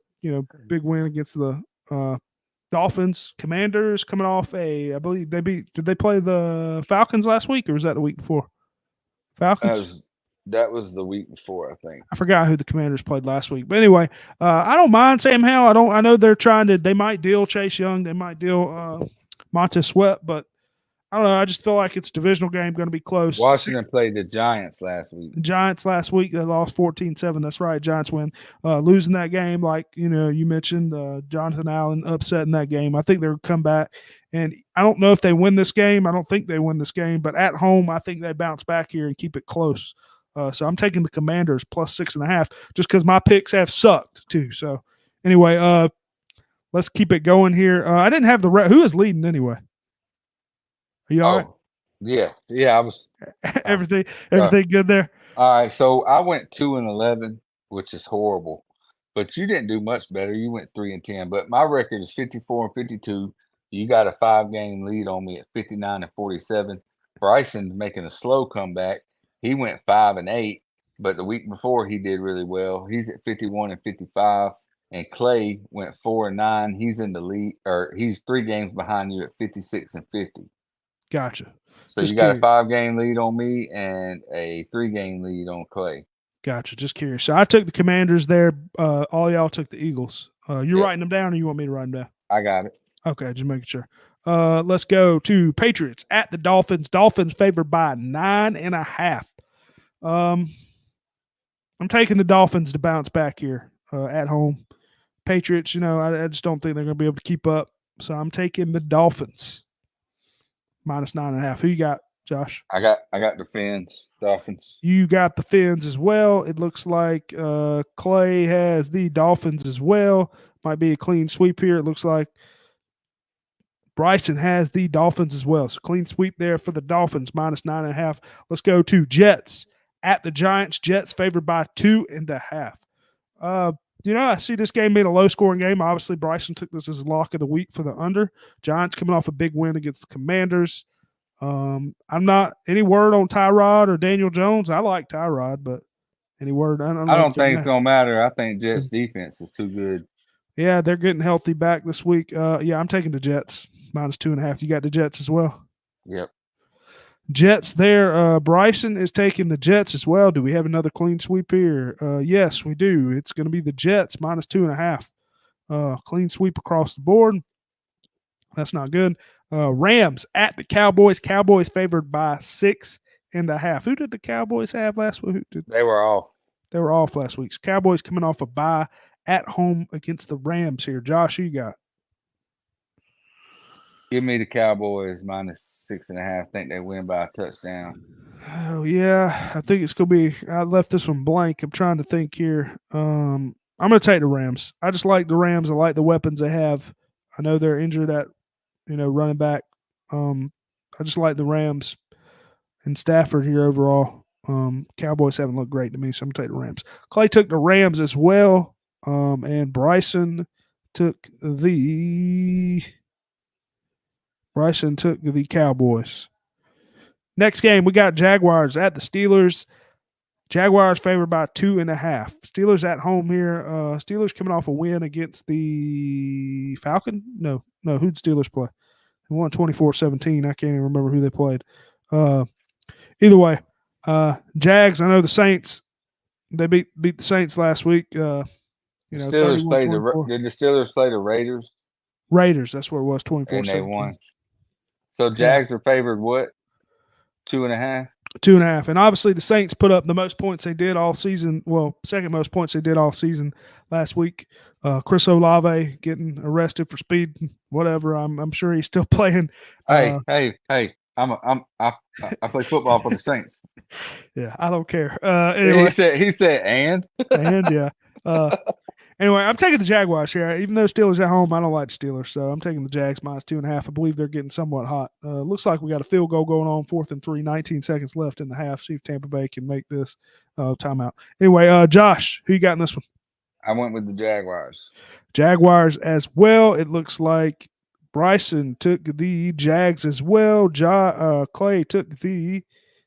big win against the Dolphins. Commanders coming off I believe did they play the Falcons last week, or was that the week before? Falcons. That was the week before, I think. I forgot who the Commanders played last week. But anyway, I don't mind Sam Howell. I know they're they might deal Chase Young. They might deal Montez Sweat. But I don't know. I just feel like it's a divisional game, going to be close. Washington played the Giants last week. They lost 14-7. That's right. Giants win. Losing that game, like you mentioned, Jonathan Allen upsetting that game. I think they'll come back. And I don't know if they win this game. I don't think they win this game. But at home, I think they bounce back here and keep it close. So I'm taking the Commanders plus 6.5 just because my picks have sucked too. So anyway, let's keep it going here. I didn't have who is leading anyway? Are you all right? Yeah. I was everything good there. All right. So I went 2-11, which is horrible, but you didn't do much better. You went 3-10, but my record is 54-52. You got a 5-game lead on me at 59-47. Bryson's making a slow comeback. He went 5-8, but the week before he did really well. He's at 51-55, and Clay went 4-9. He's in the lead, or he's 3 games behind you at 56-50. Gotcha. So just you got a 5-game lead on me and a 3-game lead on Clay. Gotcha. Just curious. So I took the Commanders there. All y'all took the Eagles. You're writing them down, or you want me to write them down? I got it. Okay, just making sure. Let's go to Patriots at the Dolphins. Dolphins favored by 9.5. I'm taking the Dolphins to bounce back here at home. Patriots, I just don't think they're going to be able to keep up. So I'm taking the Dolphins minus 9.5. Who you got, Josh? I got the Fins, Dolphins. You got the Fins as well. It looks like Clay has the Dolphins as well. Might be a clean sweep here. It looks like Bryson has the Dolphins as well. So clean sweep there for the Dolphins, minus 9.5. Let's go to Jets at the Giants. Jets favored by 2.5. I see this game being a low-scoring game. Obviously, Bryson took this as lock of the week for the under. Giants coming off a big win against the Commanders. I'm not any word on Tyrod or Daniel Jones. I like Tyrod, but any word? I don't know. I don't think it's gonna matter. I think Jets defense is too good. Yeah, they're getting healthy back this week. Yeah, I'm taking the Jets -2.5. You got the Jets as well. Yep. Jets there. Bryson is taking the Jets as well. Do we have another clean sweep here? Yes, we do. It's going to be the Jets -2.5. Clean sweep across the board. That's not good. Rams at the Cowboys. Cowboys favored by 6.5. Who did the Cowboys have last week? They were off. They were off last week. Cowboys coming off a bye at home against the Rams here. Josh, who you got? Give me the Cowboys -6.5. Think they win by a touchdown. Oh yeah, I think it's gonna be. I left this one blank. I'm trying to think here. I'm gonna take the Rams. I just like the Rams. I like the weapons they have. I know they're injured at, running back. I just like the Rams and Stafford here overall. Cowboys haven't looked great to me, so I'm gonna take the Rams. Clay took the Rams as well, and Bryson took the Cowboys. Next game, we got Jaguars at the Steelers. Jaguars favored by 2.5. Steelers at home here. Steelers coming off a win against the Falcon. No. Who'd Steelers play? They won 24-17. I can't even remember who they played. Either way, Jags. I know the Saints. They beat the Saints last week. Did the Steelers play the Raiders? Raiders. That's where it was. 24-17. And they won. So Jags are favored what? 2.5. 2.5. And obviously the Saints put up the most points they did all season. Well, second most points they did all season last week. Chris Olave getting arrested for speed, whatever. I'm sure he's still playing. Hey! I play football for the Saints. Yeah, I don't care. Anyway, he said, and yeah. Anyway, I'm taking the Jaguars here. Even though Steelers at home, I don't like the Steelers, so I'm taking the Jags -2.5. I believe they're getting somewhat hot. Looks like we got a field goal going on, 4th and 3, 19 seconds left in the half. See if Tampa Bay can make this timeout. Anyway, Josh, who you got in this one? I went with the Jaguars. Jaguars as well. It looks like Bryson took the Jags as well. Clay took the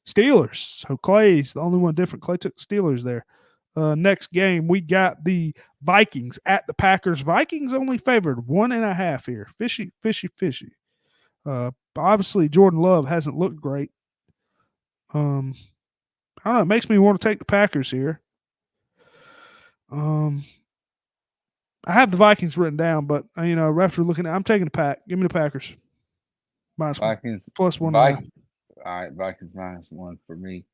Steelers. So Clay's the only one different. Clay took the Steelers there. Next game, we got the Vikings at the Packers. Vikings only favored 1.5 here. Fishy. Obviously, Jordan Love hasn't looked great. I don't know. It makes me want to take the Packers here. I have the Vikings written down, but after looking at, I'm taking the Pack. Give me the Packers. Vikings +1.5. All right, Vikings -1 for me.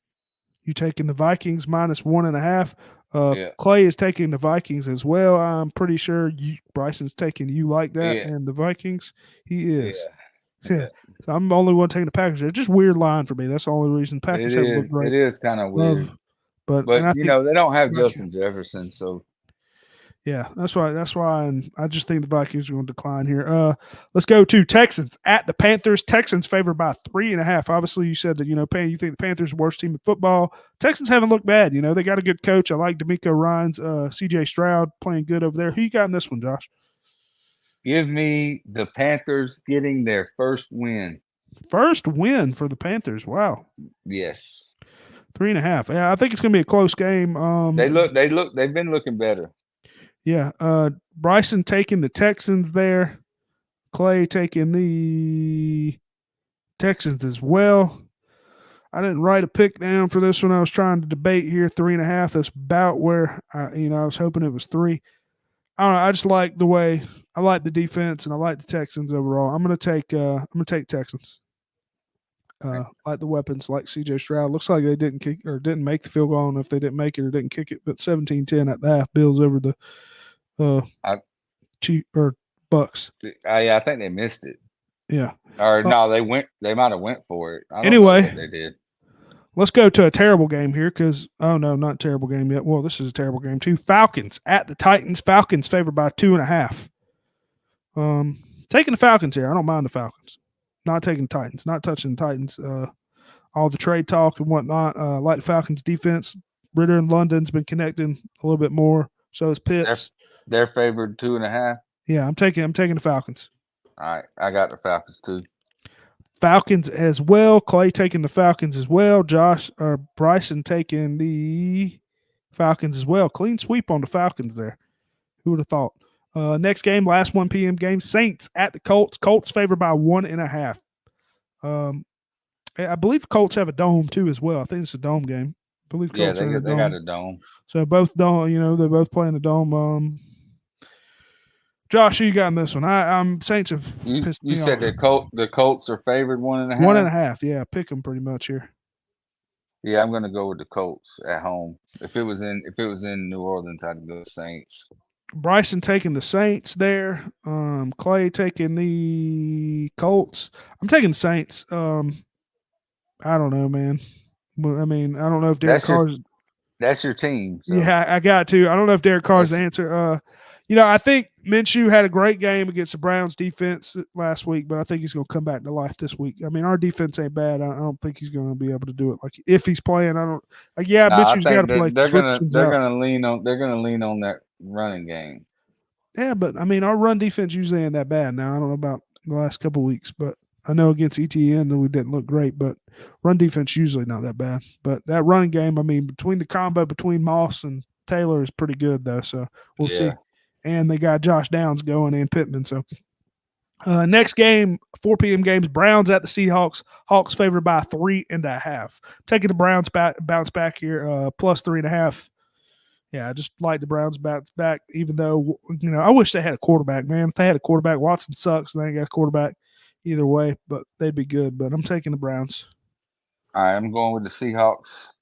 You taking the Vikings -1.5. Yeah. Clay is taking the Vikings as well. I'm pretty sure Bryson's taking you like that, and the Vikings. He is. Yeah. So I'm the only one taking the Packers. It's just weird line for me. That's the only reason. Packers haven't looked great. It is kind of weird. But they don't have Justin Jefferson, so. Yeah, that's why, and I just think the Vikings are going to decline here. Let's go to Texans at the Panthers. Texans favored by 3.5. Obviously, you said that you think the Panthers are the worst team in football. Texans haven't looked bad. They got a good coach. I like D'Amico Ryans, C.J. Stroud playing good over there. Who you got in this one, Josh? Give me the Panthers getting their first win. First win for the Panthers. Wow. Yes. 3.5. Yeah, I think it's going to be a close game. They've been looking better. Yeah, Bryson taking the Texans there. Clay taking the Texans as well. I didn't write a pick down for this one. I was trying to debate here. 3.5. That's about where I was hoping it was 3. I don't know. I just like the way I like the defense and I like the Texans overall. I'm gonna take Texans. Like the weapons, like C.J. Stroud. Looks like they didn't kick or didn't make the field goal. I don't know if they didn't make it or didn't kick it, but 17-10 at the half. Bills over the Bucks. I think they missed it. Yeah. Or no, they might have went for it. I don't anyway, know what they did. Let's go to a terrible game here because not a terrible game yet. Well, this is a terrible game too. Falcons at the Titans. Falcons favored by 2.5. Taking the Falcons here. I don't mind the Falcons. Not taking Titans. Not touching the Titans. All the trade talk and whatnot. Like the Falcons defense. Ritter and London's been connecting a little bit more. So is Pitts. They're favored 2.5. Yeah, I'm taking the Falcons. All right, I got the Falcons too. Falcons as well. Clay taking the Falcons as well. Bryson taking the Falcons as well. Clean sweep on the Falcons there. Who would have thought? Next game, last 1 p.m. game. Saints at the Colts. Colts favored by 1.5. I believe Colts have a dome too as well. I think it's a dome game. I believe Colts they got a dome. So both dome. They're both playing the dome. Josh, who you got in this one? I'm Saints have pissed me You said off. the Colts are favored 1.5. 1.5. Yeah, pick them pretty much here. Yeah, I'm gonna go with the Colts at home. If it was in New Orleans, I'd go Saints. Bryson taking the Saints there. Clay taking the Colts. I'm taking the Saints. I don't know, man. I mean, I don't know if Derek Carr's. That's your team. So. Yeah, I got to. I don't know if Derek Carr's the answer. I think Minshew had a great game against the Browns defense last week, but I think he's going to come back to life this week. I mean, our defense ain't bad. I don't think he's going to be able to do it. Like if he's playing, I don't. Minshew's got to play. They're gonna lean on that running game. Yeah, but I mean, our run defense usually ain't that bad. Now I don't know about the last couple of weeks, but I know against ETN we didn't look great. But run defense usually not that bad. But that running game, I mean, between the combo between Moss and Taylor is pretty good though. So we'll see. And they got Josh Downs going and Pittman. So next game, 4 p.m. games, Browns at the Seahawks. Hawks favored by 3.5. Taking the Browns bounce back here, plus 3.5. Yeah, I just like the Browns bounce back, even though, I wish they had a quarterback, man. If they had a quarterback, Watson sucks. They ain't got a quarterback either way, but they'd be good. But I'm taking the Browns. All right, I'm going with the Seahawks.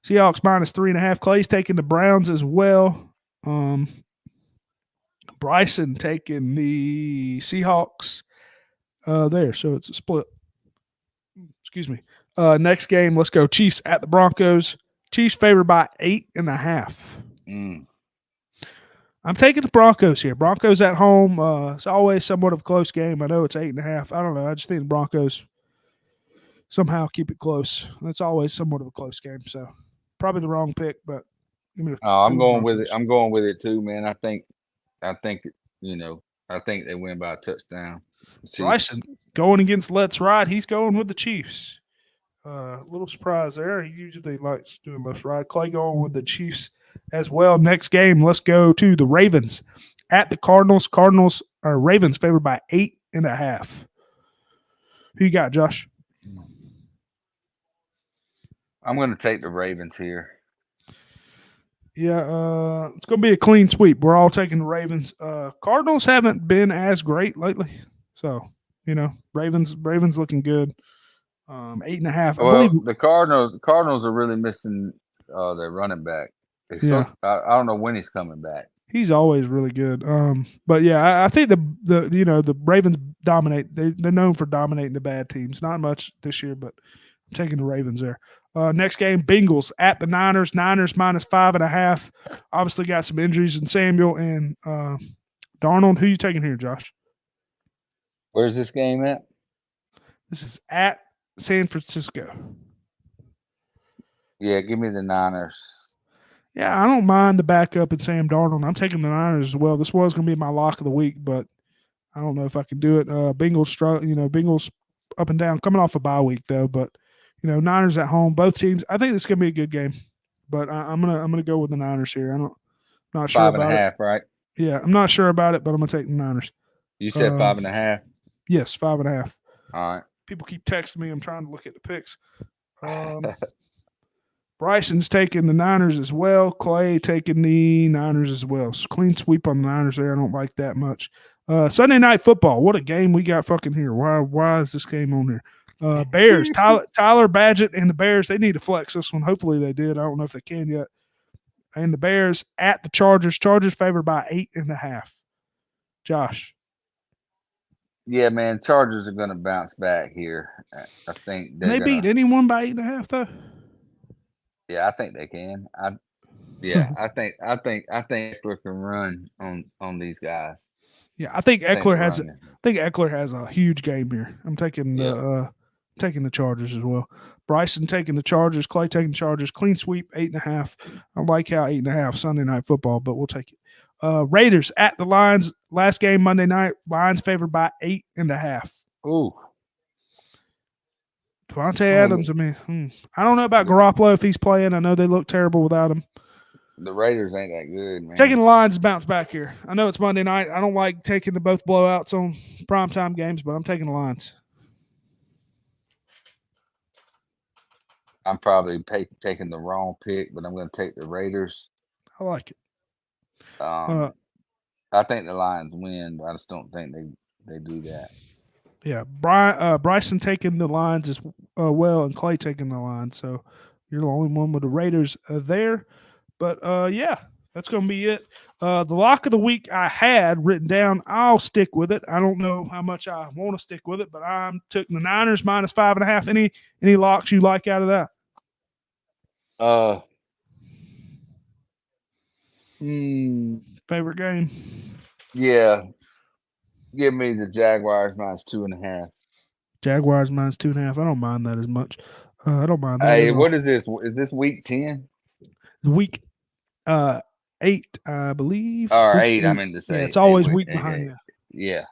Seahawks minus 3.5. Clay's taking the Browns as well. Bryson taking the Seahawks there. So it's a split. Excuse me. Next game, let's go Chiefs at the Broncos. Chiefs favored by 8.5. I'm taking the Broncos here. Broncos at home. It's always somewhat of a close game. I know it's 8.5. I don't know. I just think the Broncos somehow keep it close. It's always somewhat of a close game. So probably the wrong pick, but I'm going with it. I'm going with it too, man. I think they win by a touchdown. Bryson going against Let's Ride. He's going with the Chiefs. A little surprise there. He usually likes doing Let's Ride. Clay going with the Chiefs as well. Next game, let's go to the Ravens at the Cardinals. Ravens favored by 8.5. Who you got, Josh? I'm going to take the Ravens here. Yeah, it's going to be a clean sweep. We're all taking the Ravens. Cardinals haven't been as great lately. So, Ravens looking good. 8.5. Well, I believe the Cardinals are really missing their running back. I don't know when he's coming back. He's always really good. But yeah, I think the Ravens dominate. They're known for dominating the bad teams. Not much this year, but I'm taking the Ravens there. Next game, Bengals at the Niners. Niners minus 5.5. Obviously got some injuries in Samuel and Darnold. Who you taking here, Josh? Where's this game at? This is at San Francisco. Yeah, give me the Niners. Yeah, I don't mind the backup in Sam Darnold. I'm taking the Niners as well. This was going to be my lock of the week, but I don't know if I can do it. Bengals up and down, coming off a bye week though. But Niners at home, both teams. I think this is going to be a good game, but I'm gonna go with the Niners here. Not sure about 5.5, right? Yeah, I'm not sure about it, but I'm gonna take the Niners. You said 5.5. Yes, 5.5. All right. People keep texting me. I'm trying to look at the picks. Bryson's taking the Niners as well. Clay taking the Niners as well. So clean sweep on the Niners there. I don't like that much. Sunday Night Football. What a game we got fucking here. Why is this game on here? Bears. Tyler Badgett and the Bears, they need to flex this one. Hopefully they did. I don't know if they can yet. And the Bears at the Chargers. Chargers favored by 8.5. Josh. Yeah, man. Chargers are going to bounce back here. I think they beat anyone by 8.5 though. Yeah, I think they can. I think Eckler can run on these guys. Yeah, I think Eckler has a huge game here. I'm taking taking the Chargers as well. Bryson taking the Chargers. Clay taking the Chargers. Clean sweep, 8.5. I like how 8.5 Sunday night football, but we'll take it. Raiders at the Lions. Last game Monday night. Lions favored by 8.5. Ooh. Devontae Adams, I mean, I don't know about Garoppolo if he's playing. I know they look terrible without him. The Raiders ain't that good, man. Taking the Lions to bounce back here. I know it's Monday night. I don't like taking the both blowouts on primetime games, but I'm taking the Lions. I'm probably taking the wrong pick, but I'm going to take the Raiders. I like it. I think the Lions win, but I just don't think they do that. Yeah, Bryson taking the Lions as well, and Clay taking the Lions. So you're the only one with the Raiders there. But yeah, that's going to be it. The lock of the week I had written down. I'll stick with it. I don't know how much I want to stick with it, but I'm took the Niners minus 5.5. Any locks you like out of that? Favorite game? Yeah. Give me the Jaguars minus 2.5. Jaguars minus 2.5. I don't mind that as much. I don't mind that. Hey, what is this? Is this week 10? Week 8, I believe. Or 8, I meant to say. Yeah, it's always week behind you. Yeah.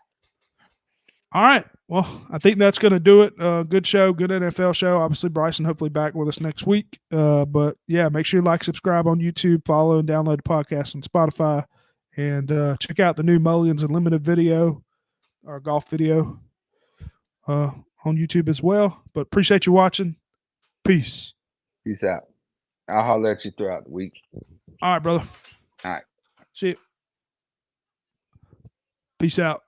All right. Well, I think that's going to do it. Good show, good NFL show. Obviously, Bryson hopefully back with us next week. But yeah, make sure you like, subscribe on YouTube, follow and download the podcast on Spotify, and check out the new Mullions Unlimited video, our golf video, on YouTube as well. But appreciate you watching. Peace. Peace out. I'll holler at you throughout the week. All right, brother. All right. See you. Peace out.